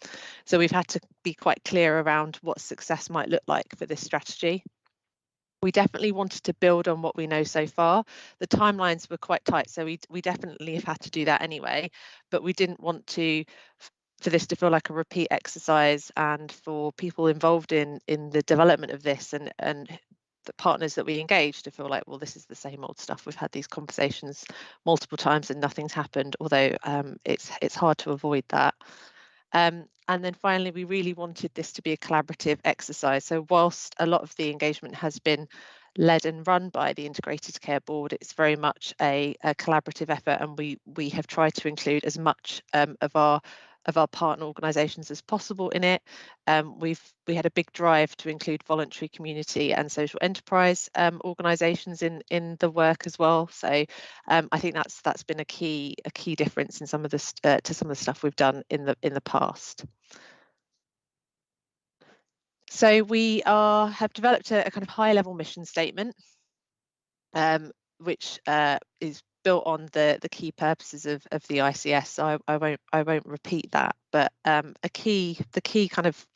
So we've had to be quite clear around what success might look like for this strategy. We definitely wanted to build on what we know so far. The timelines were quite tight, so we definitely have had to do that anyway, but we didn't want for this to feel like a repeat exercise, and for people involved in the development of this and the partners that we engage to feel like, well, this is the same old stuff. We've had these conversations multiple times and nothing's happened, although it's hard to avoid that. And then finally, we really wanted this to be a collaborative exercise. So whilst a lot of the engagement has been led and run by the Integrated Care Board, it's very much a collaborative effort, and we have tried to include as much of our partner organisations as possible in it. We had a big drive to include voluntary community and social enterprise organisations in the work as well. So I think that's been a key difference in some of the to some of the stuff we've done in the past. So we have developed a kind of high-level mission statement, which is built on the key purposes of the ICS. So I won't repeat that, but the key kind of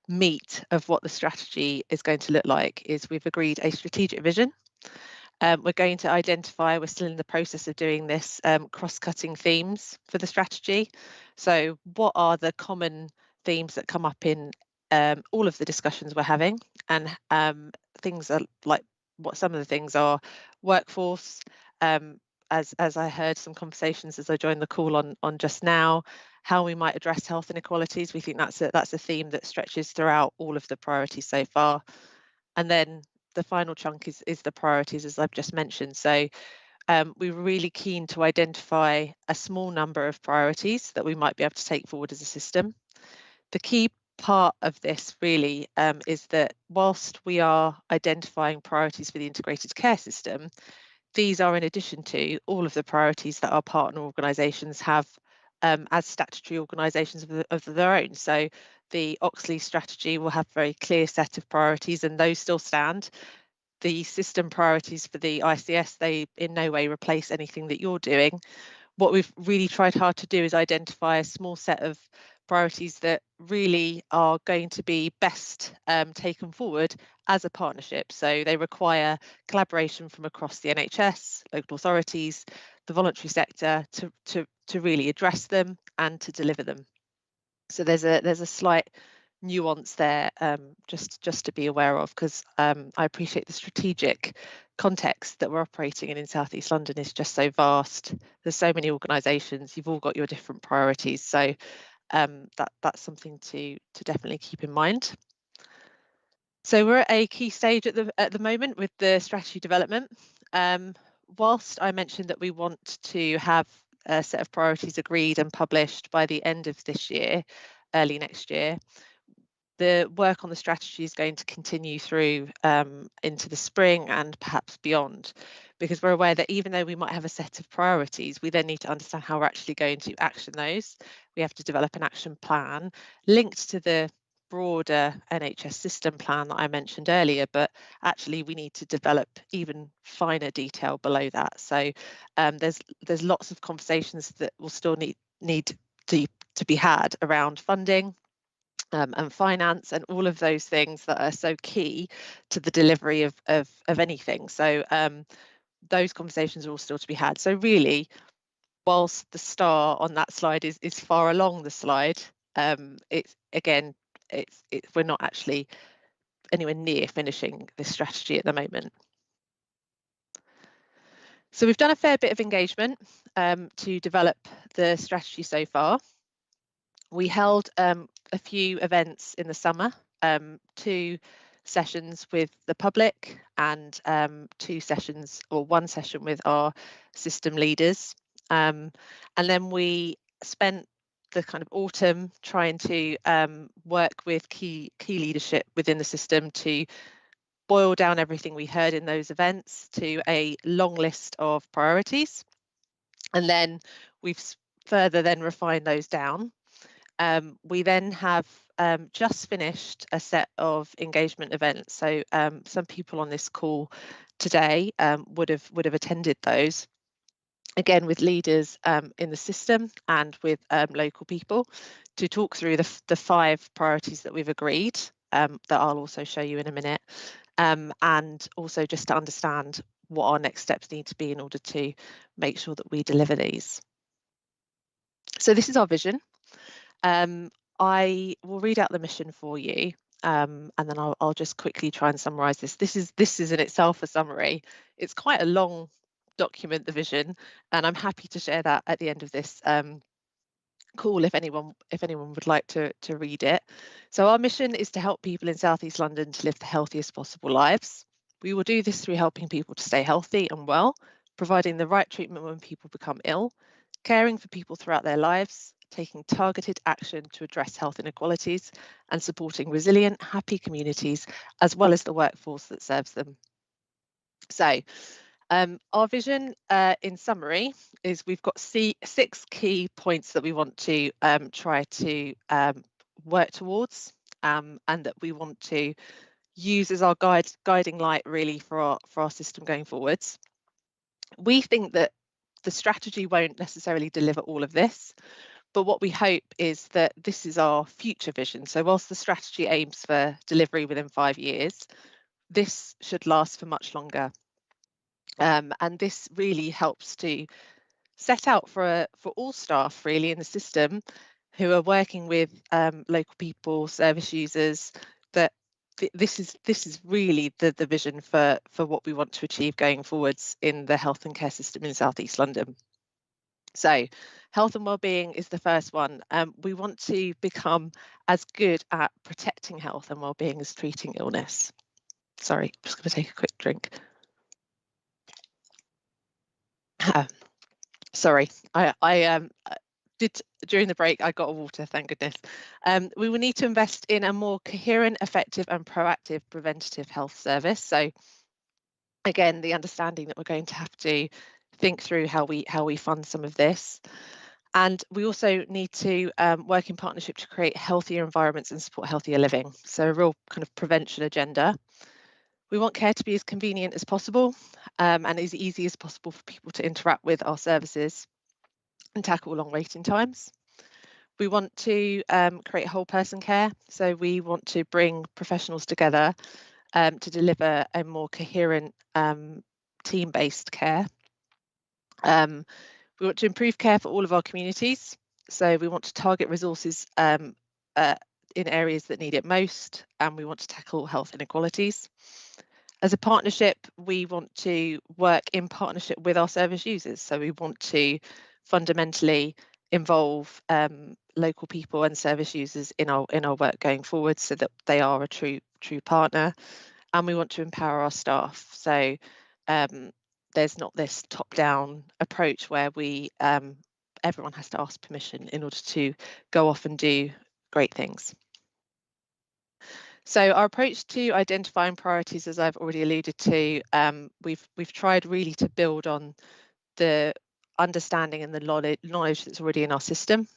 meat of what the strategy is going to look like is we've agreed a strategic vision. We're going to identify, we're still in the process of doing this, cross-cutting themes for the strategy. So what are the common themes that come up in all of the discussions we're having, and things are like what some of the things are: workforce, as I heard some conversations as I joined the call on just now, how we might address health inequalities. We think that's a theme that stretches throughout all of the priorities so far. And then the final chunk is the priorities, as I've just mentioned. So we were really keen to identify a small number of priorities that we might be able to take forward as a system. The key part of this really is that whilst we are identifying priorities for the integrated care system, these are in addition to all of the priorities that our partner organisations have as statutory organisations of their own. So the Oxley strategy will have a very clear set of priorities, and those still stand. The system priorities for the ICS, they in no way replace anything that you're doing. What we've really tried hard to do is identify a small set of priorities that really are going to be best taken forward as a partnership. So they require collaboration from across the NHS, local authorities, the voluntary sector to really address them and to deliver them. So there's a slight nuance there, just to be aware of, because I appreciate the strategic context that we're operating in South East London is just so vast. There's so many organisations, you've all got your different priorities, so that's something to definitely keep in mind. So we're at a key stage at the moment with the strategy development. Whilst I mentioned that we want to have a set of priorities agreed and published by the end of this year, early next year. The work on the strategy is going to continue through into the spring and perhaps beyond, because we're aware that even though we might have a set of priorities, we then need to understand how we're actually going to action those. We have to develop an action plan linked to the broader NHS system plan that I mentioned earlier, but actually we need to develop even finer detail below that. So there's lots of conversations that will still need to be had around funding, and finance and all of those things that are so key to the delivery of anything. So those conversations are all still to be had. So really, whilst the star on that slide is far along the slide, we're not actually anywhere near finishing this strategy at the moment. So we've done a fair bit of engagement to develop the strategy so far. We held a few events in the summer, 2 sessions with the public and 2 sessions, or 1 session with our system leaders. And then we spent the kind of autumn trying to work with key leadership within the system to boil down everything we heard in those events to a long list of priorities. And then we've further then refined those down. We then have just finished a set of engagement events. So some people on this call today would have attended those, again with leaders in the system and with local people, to talk through the 5 priorities that we've agreed, that I'll also show you in a minute, and also just to understand what our next steps need to be in order to make sure that we deliver these. So this is our vision. I will read out the mission for you, and then I'll just quickly try and summarise this. This is in itself a summary. It's quite a long document, the vision, and I'm happy to share that at the end of this call if anyone would like to read it. So our mission is to help people in South East London to live the healthiest possible lives. We will do this through helping people to stay healthy and well, providing the right treatment when people become ill, caring for people throughout their lives, taking targeted action to address health inequalities, and supporting resilient, happy communities, as well as the workforce that serves them. So our vision, in summary, is we've got 6 key points that we want to try to work towards, and that we want to use as our guiding light really for our system going forwards. We think that the strategy won't necessarily deliver all of this, but what we hope is that this is our future vision. So whilst the strategy aims for delivery within 5 years, this should last for much longer. And this really helps to set out for all staff really in the system who are working with local people, service users, that this is really the vision for what we want to achieve going forwards in the health and care system in South East London. So health and wellbeing is the first one. We want to become as good at protecting health and wellbeing as treating illness. Sorry, I'm just going to take a quick drink. Sorry, I did during the break. I got a water, thank goodness. We will need to invest in a more coherent, effective and proactive preventative health service. So again, the understanding that we're going to have to think through how we fund some of this. And we also need to work in partnership to create healthier environments and support healthier living. So a real kind of prevention agenda. We want care to be as convenient as possible and as easy as possible for people to interact with our services and tackle long waiting times. We want to create whole person care. So we want to bring professionals together to deliver a more coherent team-based care. We want to improve care for all of our communities. So we want to target resources in areas that need it most, and we want to tackle health inequalities. As a partnership, we want to work in partnership with our service users. So we want to fundamentally involve local people and service users in our work going forward, so that they are a true partner. And we want to empower our staff. So there's not this top-down approach where we everyone has to ask permission in order to go off and do great things. So our approach to identifying priorities, as I've already alluded to, we've tried really to build on the understanding and the knowledge that's already in our system.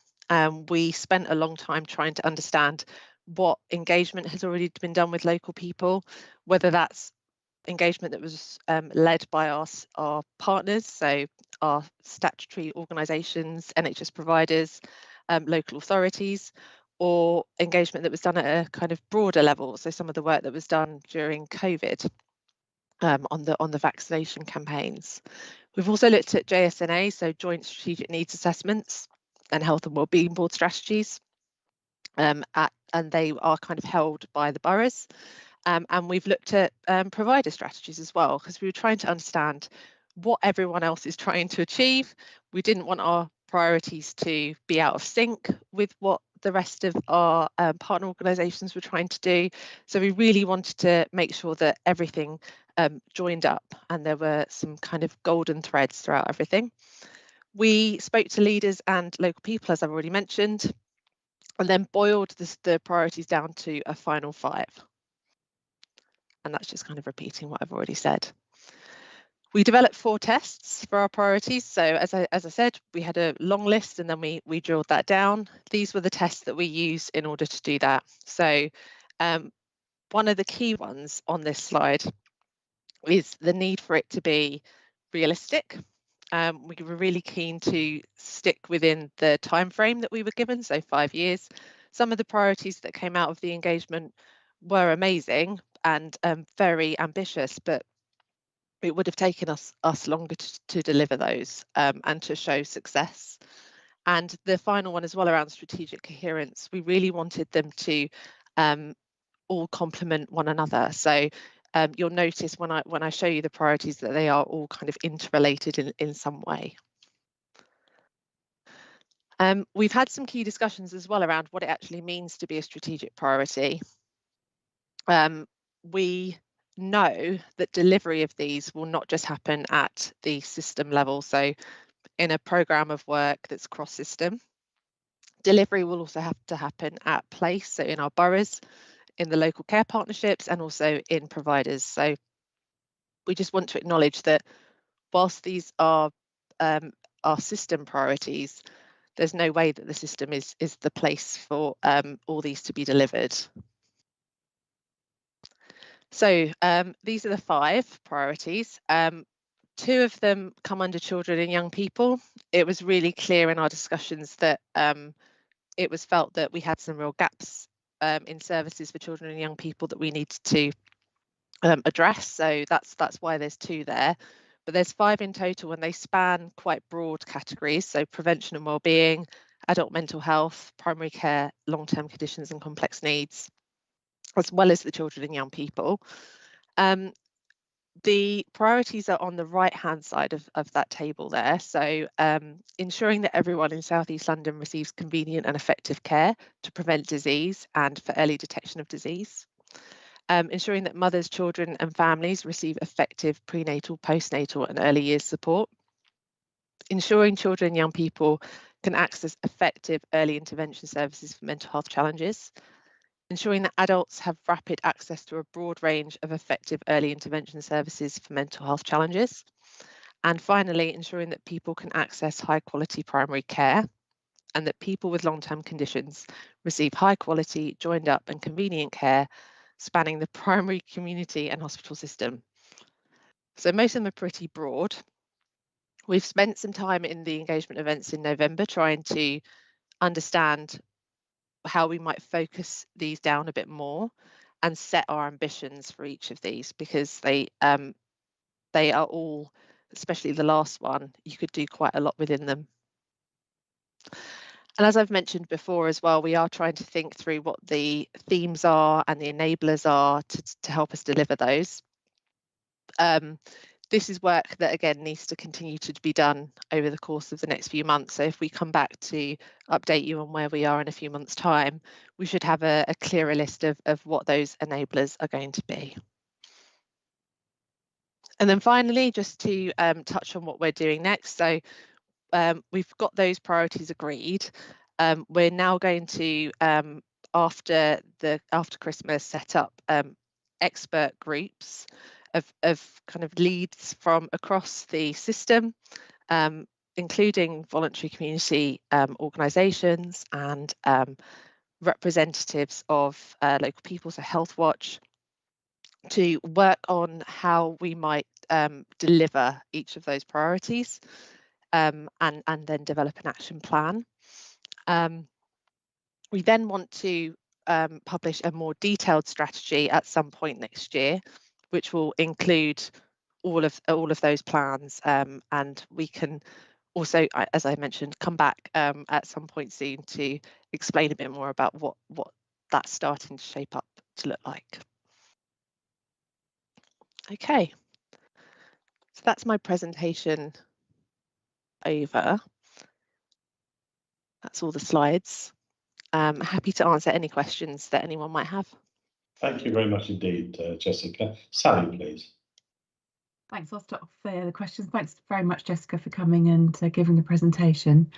We spent a long time trying to understand what engagement has already been done with local people, whether that's engagement that was led by our partners, so our statutory organisations, NHS providers, local authorities, or engagement that was done at a kind of broader level. So some of the work that was done during COVID on the vaccination campaigns. We've also looked at JSNA, so Joint Strategic Needs Assessments and Health and Wellbeing Board strategies, and they are kind of held by the boroughs. And we've looked at provider strategies as well, because we were trying to understand what everyone else is trying to achieve. We didn't want our priorities to be out of sync with what the rest of our partner organisations were trying to do. So we really wanted to make sure that everything joined up and there were some kind of golden threads throughout everything. We spoke to leaders and local people, as I've already mentioned, and then boiled the priorities down to a final 5. And that's just kind of repeating what I've already said. We developed 4 tests for our priorities. So as I said, we had a long list and then we drilled that down. These were the tests that we used in order to do that. So one of the key ones on this slide is the need for it to be realistic. We were really keen to stick within the time frame that we were given, so 5 years. Some of the priorities that came out of the engagement were amazing and very ambitious, but it would have taken us longer to deliver those and to show success. And the final one as well, around strategic coherence, we really wanted them to all complement one another. So you'll notice when I show you the priorities that they are all kind of interrelated in some way. We've had some key discussions as well around what it actually means to be a strategic priority. We know that delivery of these will not just happen at the system level. So in a programme of work that's cross-system, delivery will also have to happen at place, so in our boroughs, in the local care partnerships, and also in providers. So we just want to acknowledge that whilst these are our system priorities, there's no way that the system is the place for all these to be delivered. So these are the 5 priorities. 2 of them come under children and young people. It was really clear in our discussions that it was felt that we had some real gaps in services for children and young people that we needed to address. So that's why there's 2 there. But there's 5 in total, and they span quite broad categories. So prevention and wellbeing, adult mental health, primary care, long-term conditions and complex needs, as well as the children and young people. The priorities are on the right-hand side of that table there. So ensuring that everyone in South East London receives convenient and effective care to prevent disease and for early detection of disease. Ensuring that mothers, children and families receive effective prenatal, postnatal and early years support. Ensuring children and young people can access effective early intervention services for mental health challenges. Ensuring that adults have rapid access to a broad range of effective early intervention services for mental health challenges. And finally, ensuring that people can access high quality primary care and that people with long-term conditions receive high quality, joined up and convenient care spanning the primary, community and hospital system. So most of them are pretty broad. We've spent some time in the engagement events in November trying to understand how we might focus these down a bit more and set our ambitions for each of these, because they are all, especially the last one, you could do quite a lot within them. And as I've mentioned before as well, we are trying to think through what the themes are and the enablers are to help us deliver those. This is work that, again, needs to continue to be done over the course of the next few months. So if we come back to update you on where we are in a few months' time, we should have a clearer list of what those enablers are going to be. And then finally, just to touch on what we're doing next. So we've got those priorities agreed. We're now going to, after Christmas, set up expert groups of kind of leads from across the system, including voluntary community organisations and representatives of local people, so Health Watch, to work on how we might deliver each of those priorities, and then develop an action plan. We then want to publish a more detailed strategy at some point next year, which will include all of those plans, and we can also, as I mentioned, come back at some point soon to explain a bit more about what that's starting to shape up to look like. Okay, so that's my presentation over. That's all the slides. Happy to answer any questions that anyone might have. Thank you very much indeed, Jessica. Sally, please. Thanks. I'll start off the questions. Thanks very much, Jessica, for coming and giving the presentation.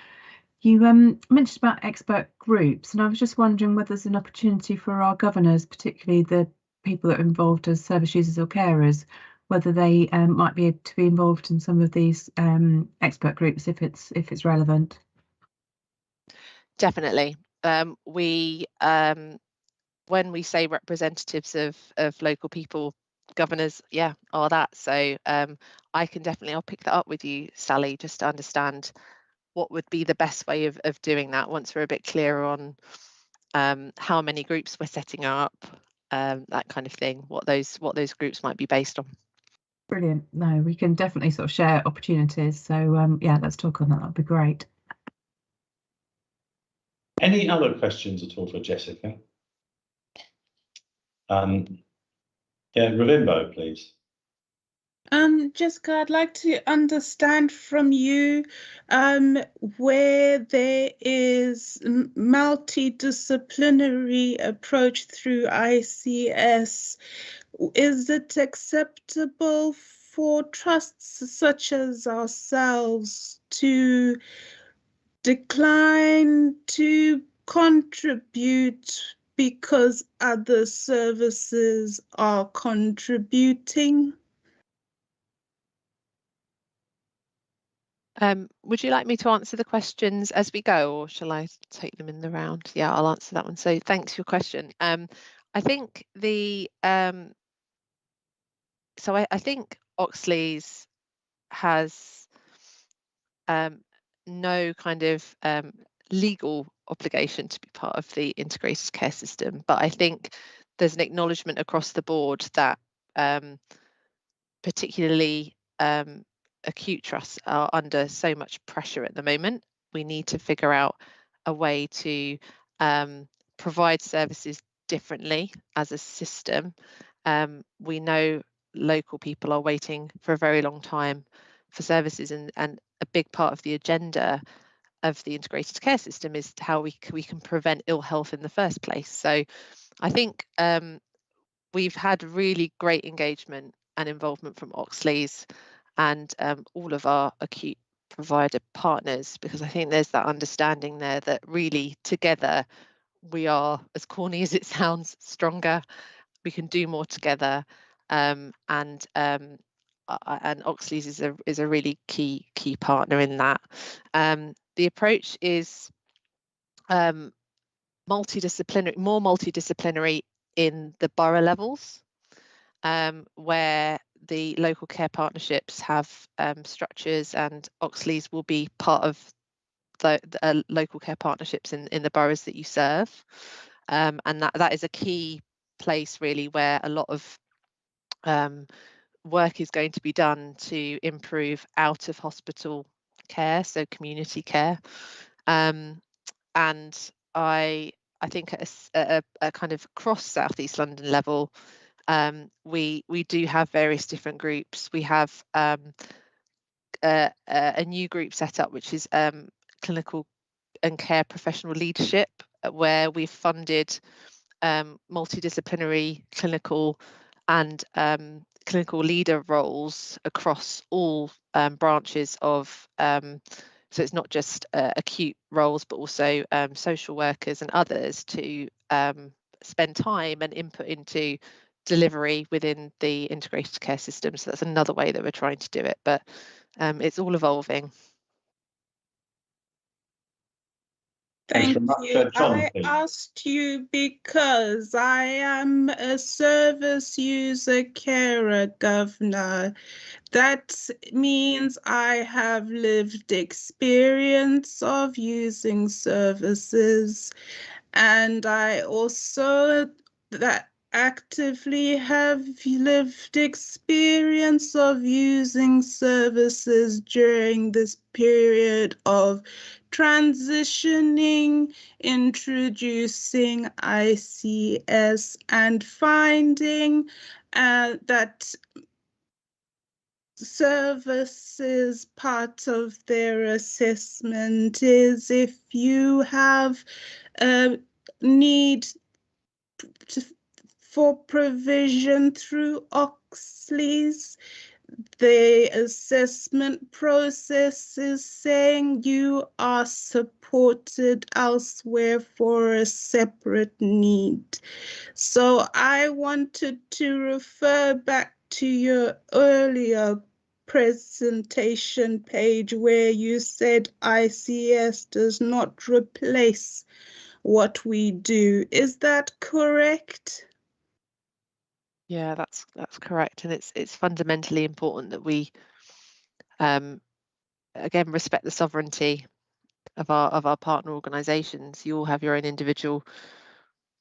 You mentioned about expert groups, and I was just wondering whether there's an opportunity for our governors, particularly the people that are involved as service users or carers, whether they might be able to be involved in some of these expert groups if it's relevant. Definitely. When we say representatives of local people, governors, are that. So I'll pick that up with you, Sally, just to understand what would be the best way of doing that once we're a bit clearer on how many groups we're setting up, that kind of thing, what those groups might be based on. Brilliant. No, we can definitely sort of share opportunities. So yeah, let's talk on that. That'd be great. Any other questions at all for Jessica? Ravimbo, please. Jessica, I'd like to understand from you where there is multidisciplinary approach through ICS. Is it acceptable for trusts such as ourselves to decline to contribute because other services are contributing? Would you like me to answer the questions as we go, or shall I take them in the round? Yeah, I'll answer that one. So thanks for your question. I think I think Oxley's has no kind of legal obligation to be part of the integrated care system, but I think there's an acknowledgement across the board that particularly acute trusts are under so much pressure at the moment. We need to figure out a way to provide services differently as a system. We know local people are waiting for a very long time for services, and a big part of the agenda of the integrated care system is how we can prevent ill health in the first place. So I think we've had really great engagement and involvement from Oxley's and all of our acute provider partners, because I think there's that understanding there that really together we are, as corny as it sounds, stronger. We can do more together, and Oxley's is a really key partner in that. The approach is more multidisciplinary in the borough levels, where the local care partnerships have structures, and Oxley's will be part of the local care partnerships in the boroughs that you serve, and that is a key place really where a lot of work is going to be done to improve out of hospital care, so community care. And I think at a kind of cross South East London level, we do have various different groups. We have a new group set up, which is clinical and care professional leadership, where we've funded multidisciplinary clinical and clinical leader roles across all branches of so it's not just acute roles, but also social workers and others to spend time and input into delivery within the integrated care system. So that's another way that we're trying to do it, but it's all evolving. Thank much, you. John, I please. asked you because I am a service user carer governor. That means I have lived experience of using services, and I also actively have lived experience of using services during this period of transitioning, introducing ICS, and finding that services part of their assessment is if you have a need for provision through Oxley's. The assessment process is saying you are supported elsewhere for a separate need. So I wanted to refer back to your earlier presentation page where you said ICS does not replace what we do. Is that correct? Yeah, that's correct, and it's fundamentally important that we again respect the sovereignty of our partner organisations. You all have your own individual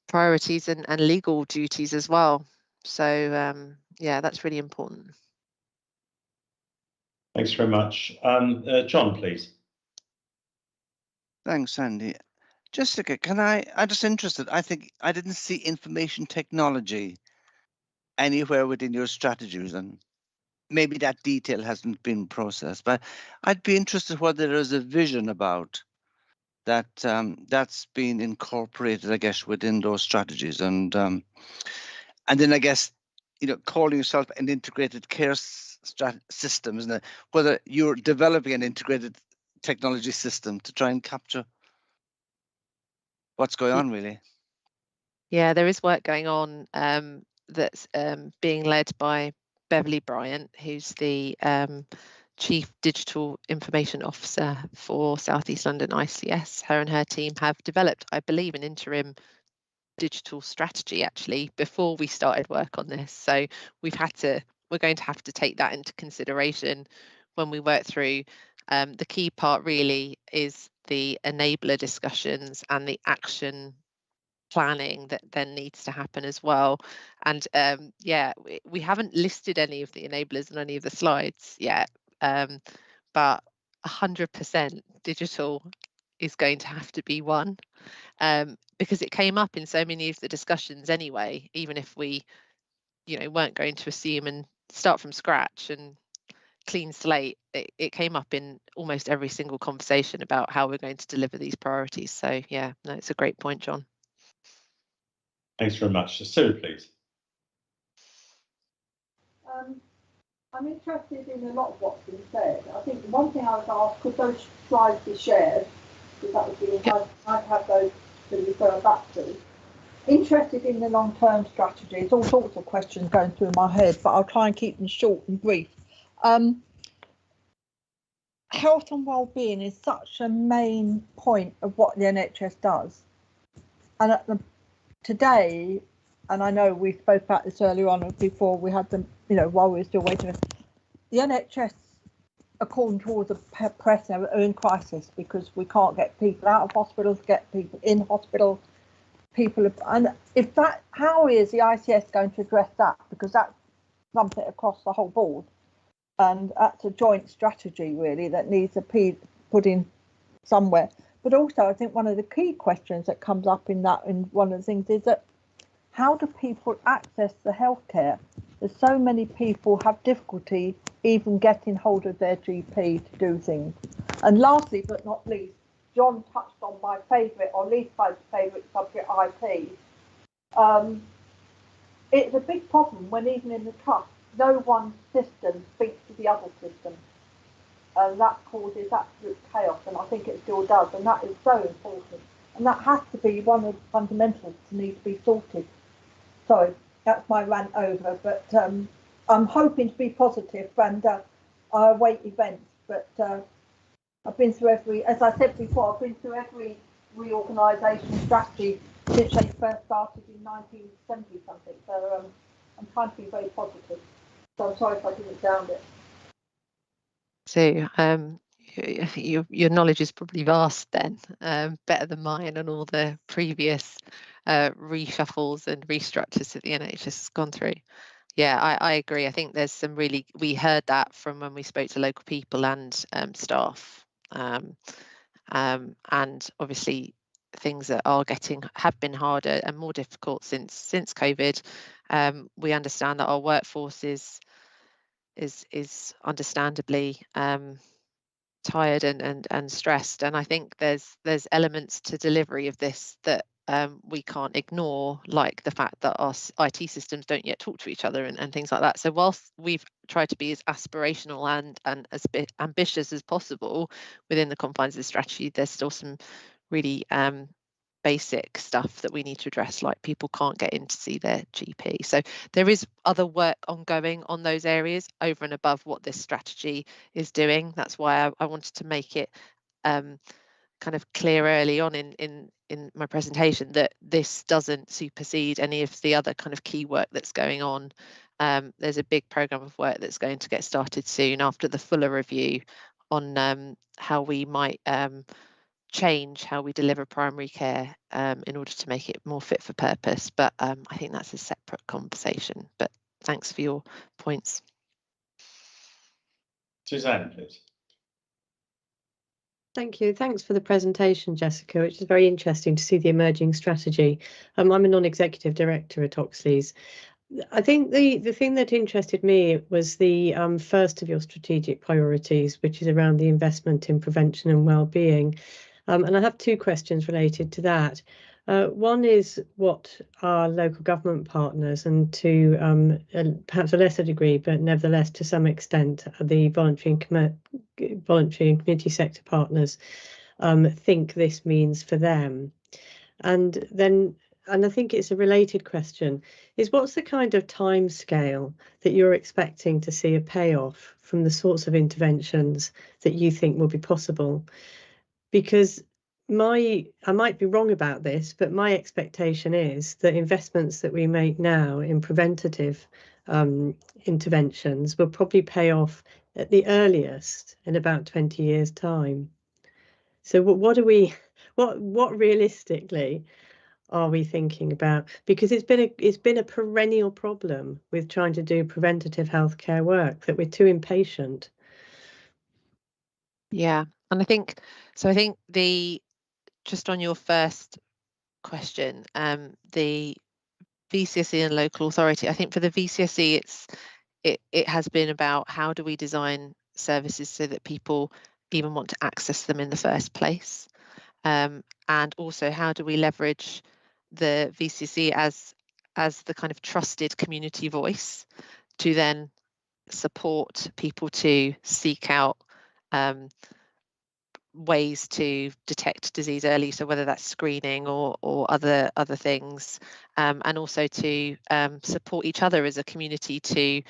priorities and legal duties as well. So yeah, that's really important. Thanks very much. John, please. Thanks, Sandy. Jessica, I'm just interested. I think I didn't see information technology anywhere within your strategies, and maybe that detail hasn't been processed, but I'd be interested whether there is a vision about that that's been incorporated, I guess, within those strategies. And then I guess, calling yourself an integrated care system, isn't it? Whether you're developing an integrated technology system to try and capture what's going on, really. Yeah, there is work going on that's being led by Beverly Bryant, who's the Chief Digital Information Officer for South East London ICS. Her and her team have developed, I believe, an interim digital strategy actually before we started work on this. So we're going to have to take that into consideration when we work through. The key part really is the enabler discussions and the action planning that then needs to happen as well. And yeah, we haven't listed any of the enablers on any of the slides yet, but 100% digital is going to have to be one, because it came up in so many of the discussions anyway, even if we weren't going to assume and start from scratch and clean slate. It came up in almost every single conversation about how we're going to deliver these priorities. So yeah, no, it's a great point, John. Thanks very much. Sue, please. I'm interested in a lot of what's been said. I think one thing I was asked, could those slides be shared? Because that would be nice to have those to refer back to. Interested in the long-term strategies, all sorts of questions going through my head, but I'll try and keep them short and brief. Health and well-being is such a main point of what the NHS does. And today, and I know we spoke about this earlier on before we had them, while we were still waiting, the NHS, according to all the press, are in crisis because we can't get people out of hospitals, get people in hospital. And if that, how is the ICS going to address that? Because that's something across the whole board, and that's a joint strategy really that needs to be put in somewhere. But also, I think one of the key questions that comes up in that, and one of the things is that how do people access the healthcare? There's so many people have difficulty even getting hold of their GP to do things. And lastly, but not least, John touched on my favourite or least favourite subject, IP. It's a big problem when even in the trust, no one system speaks to the other system. and that causes absolute chaos, and I think it still does, and that is so important, and that has to be one of the fundamentals to need to be sorted. Sorry, that's my rant over, but I'm hoping to be positive, and I await events, but I've been through every, as I said before, I've been through every reorganisation strategy since they first started in 1970 something, so I'm trying to be very positive, so I'm sorry if I didn't sound it. So your knowledge is probably vast then, better than mine and all the previous reshuffles and restructures that the NHS has gone through. Yeah, I agree. I think there's some really, we heard that from when we spoke to local people and staff, and obviously things that have been harder and more difficult since COVID. We understand that our workforce is understandably tired and stressed, and I think there's elements to delivery of this that we can't ignore, like the fact that our IT systems don't yet talk to each other and things like that. So whilst we've tried to be as aspirational and as ambitious as possible within the confines of the strategy, there's still some really basic stuff that we need to address, like people can't get in to see their GP. So there is other work ongoing on those areas over and above what this strategy is doing. That's why I wanted to make it kind of clear early on in my presentation that this doesn't supersede any of the other kind of key work that's going on. There's a big programme of work that's going to get started soon after the fuller review on how we might change how we deliver primary care in order to make it more fit for purpose. But I think that's a separate conversation. But thanks for your points. Suzanne, please. Thank you. Thanks for the presentation, Jessica, which is very interesting to see the emerging strategy. I'm a non-executive director at Oxley's. I think the thing that interested me was the first of your strategic priorities, which is around the investment in prevention and well-being. And I have two questions related to that. One is what our local government partners, and to perhaps a lesser degree, but nevertheless to some extent, the voluntary and community sector partners think this means for them. And I think it's a related question, is what's the kind of time scale that you're expecting to see a payoff from the sorts of interventions that you think will be possible? Because I might be wrong about this, but my expectation is that investments that we make now in preventative interventions will probably pay off at the earliest in about 20 years' time. So what realistically are we thinking about? Because it's been a perennial problem with trying to do preventative healthcare work, that we're too impatient. Yeah, and I think just on your first question, the VCSE and local authority, I think for the VCSE it has been about how do we design services so that people even want to access them in the first place, and also how do we leverage the VCSE as the kind of trusted community voice to then support people to seek out ways to detect disease early, so whether that's screening or other things, and also to support each other as a community to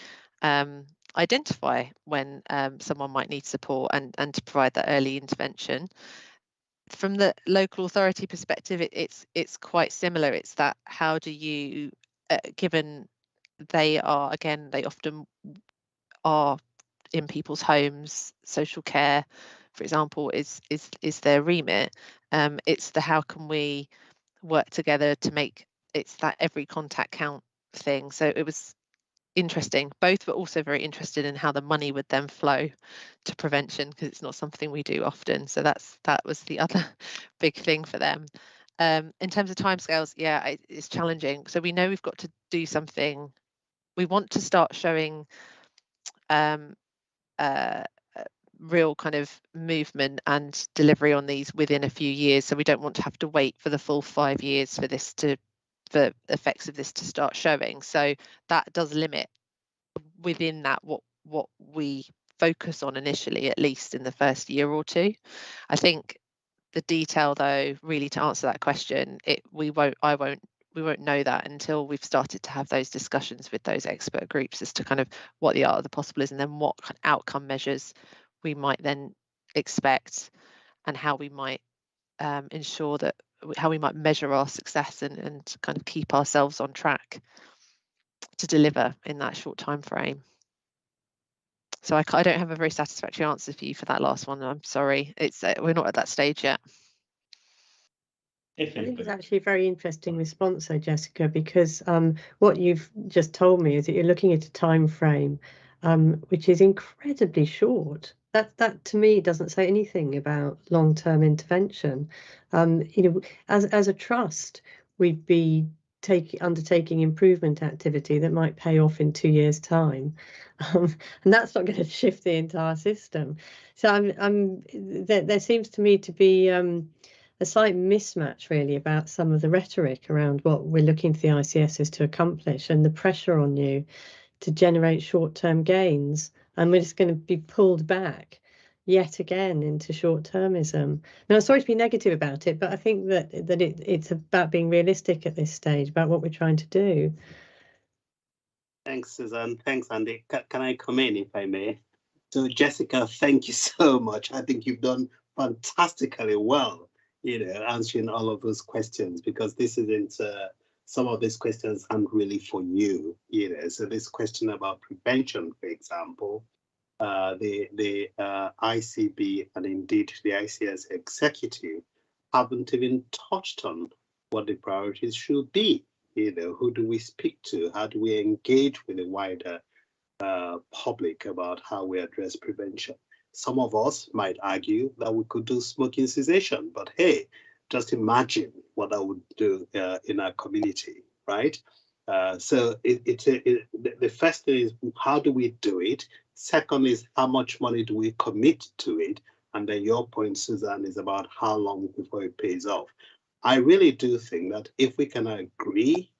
identify when someone might need support and to provide that early intervention. From the local authority perspective, it's quite similar. It's that how do you, given they often are in people's homes, social care, for example, is their remit. It's the how can we work together to make it's that every contact count thing. So it was interesting. Both were also very interested in how the money would then flow to prevention, because it's not something we do often. So that was the other big thing for them. In terms of timescales, yeah, it's challenging. So we know we've got to do something. We want to start showing real kind of movement and delivery on these within a few years. So we don't want to have to wait for the full 5 years for the effects of this to start showing. So that does limit within that what we focus on initially, at least in the first year or two. I think the detail, though, really to answer that question, we won't know that until we've started to have those discussions with those expert groups as to kind of what the art of the possible is, and then what kind of outcome measures we might then expect, and how we might ensure that, how we might measure our success and kind of keep ourselves on track to deliver in that short time frame. So I don't have a very satisfactory answer for you for that last one. I'm sorry. We're not at that stage yet. I think it's actually a very interesting response, though, Jessica, because what you've just told me is that you're looking at a time frame which is incredibly short. That to me doesn't say anything about long-term intervention. As a trust, we'd be undertaking improvement activity that might pay off in 2 years' time, and that's not going to shift the entire system. So there seems to me to be a slight mismatch, really, about some of the rhetoric around what we're looking for the ICSs to accomplish and the pressure on you to generate short-term gains, and we're just going to be pulled back yet again into short-termism. Now, I'm sorry to be negative about it, but I think that it's about being realistic at this stage about what we're trying to do. Thanks, Suzanne. Thanks, Andy. Can I come in, if I may? So, Jessica, thank you so much. I think you've done fantastically well, answering all of those questions, because this isn't, some of these questions aren't really for you, So this question about prevention, for example, the ICB and indeed the ICS executive haven't even touched on what the priorities should be. Who do we speak to? How do we engage with the wider public about how we address prevention? Some of us might argue that we could do smoking cessation, but hey, just imagine what that would do in our community, right? So the first thing is, how do we do it? Second is, how much money do we commit to it? And then your point, Suzanne, is about how long before it pays off. I really do think that if we can agree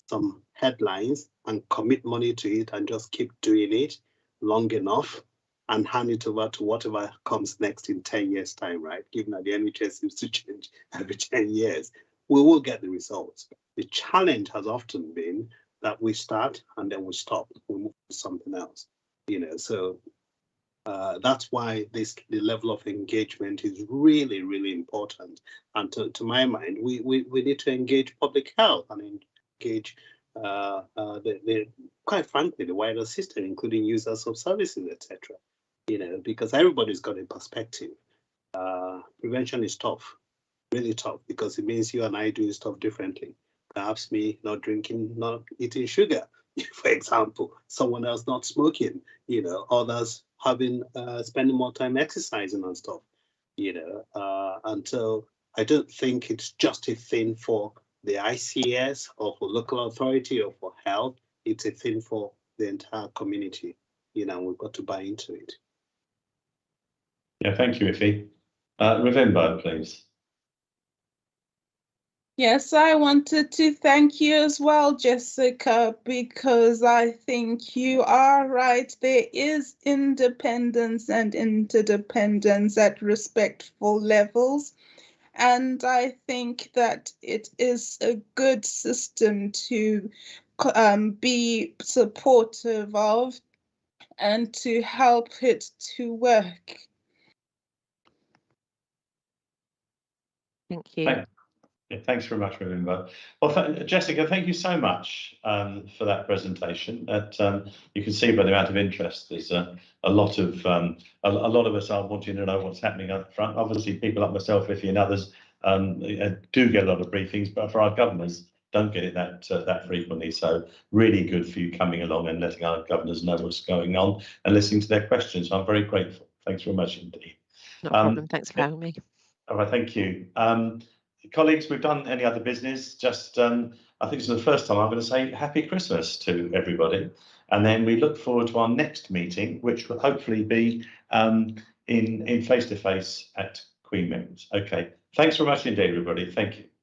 some headlines and commit money to it and just keep doing it long enough and hand it over to whatever comes next in 10 years' time, right? Given that the NHS seems to change every 10 years, we will get the results. The challenge has often been that we start and then we stop, we move to something else, So that's why the level of engagement is really, really important. And to my mind, we need to engage public health and engage quite frankly, the wider system, including users of services, etc. Because everybody's got a perspective. Prevention is tough, really tough, because it means you and I do stuff differently. Perhaps me not drinking, not eating sugar, for example, someone else not smoking, others having spending more time exercising and stuff, and so I don't think it's just a thing for the ICS or for local authority or for health. It's a thing for the entire community, we've got to buy into it. Yeah, thank you, Ife. Ravimbo, please. Yes, I wanted to thank you as well, Jessica, because I think you are right. There is independence and interdependence at respectful levels. And I think that it is a good system to be supportive of and to help it to work. Thank you. Thanks very much, Ravimbo. Well, Jessica, thank you so much for that presentation. You can see by the amount of interest, there's a lot of us are wanting to know what's happening up front. Obviously, people like myself, Ife, and others do get a lot of briefings, but for our governors, don't get it that frequently. So really good for you coming along and letting our governors know what's going on and listening to their questions. So I'm very grateful. Thanks very much indeed. Not a problem. Thanks for having me. All right, thank you. Colleagues, we've done any other business. Just, I think it's the first time I'm going to say Happy Christmas to everybody. And then we look forward to our next meeting, which will hopefully be in face-to-face at Queen Memories. Okay, thanks very much indeed, everybody. Thank you.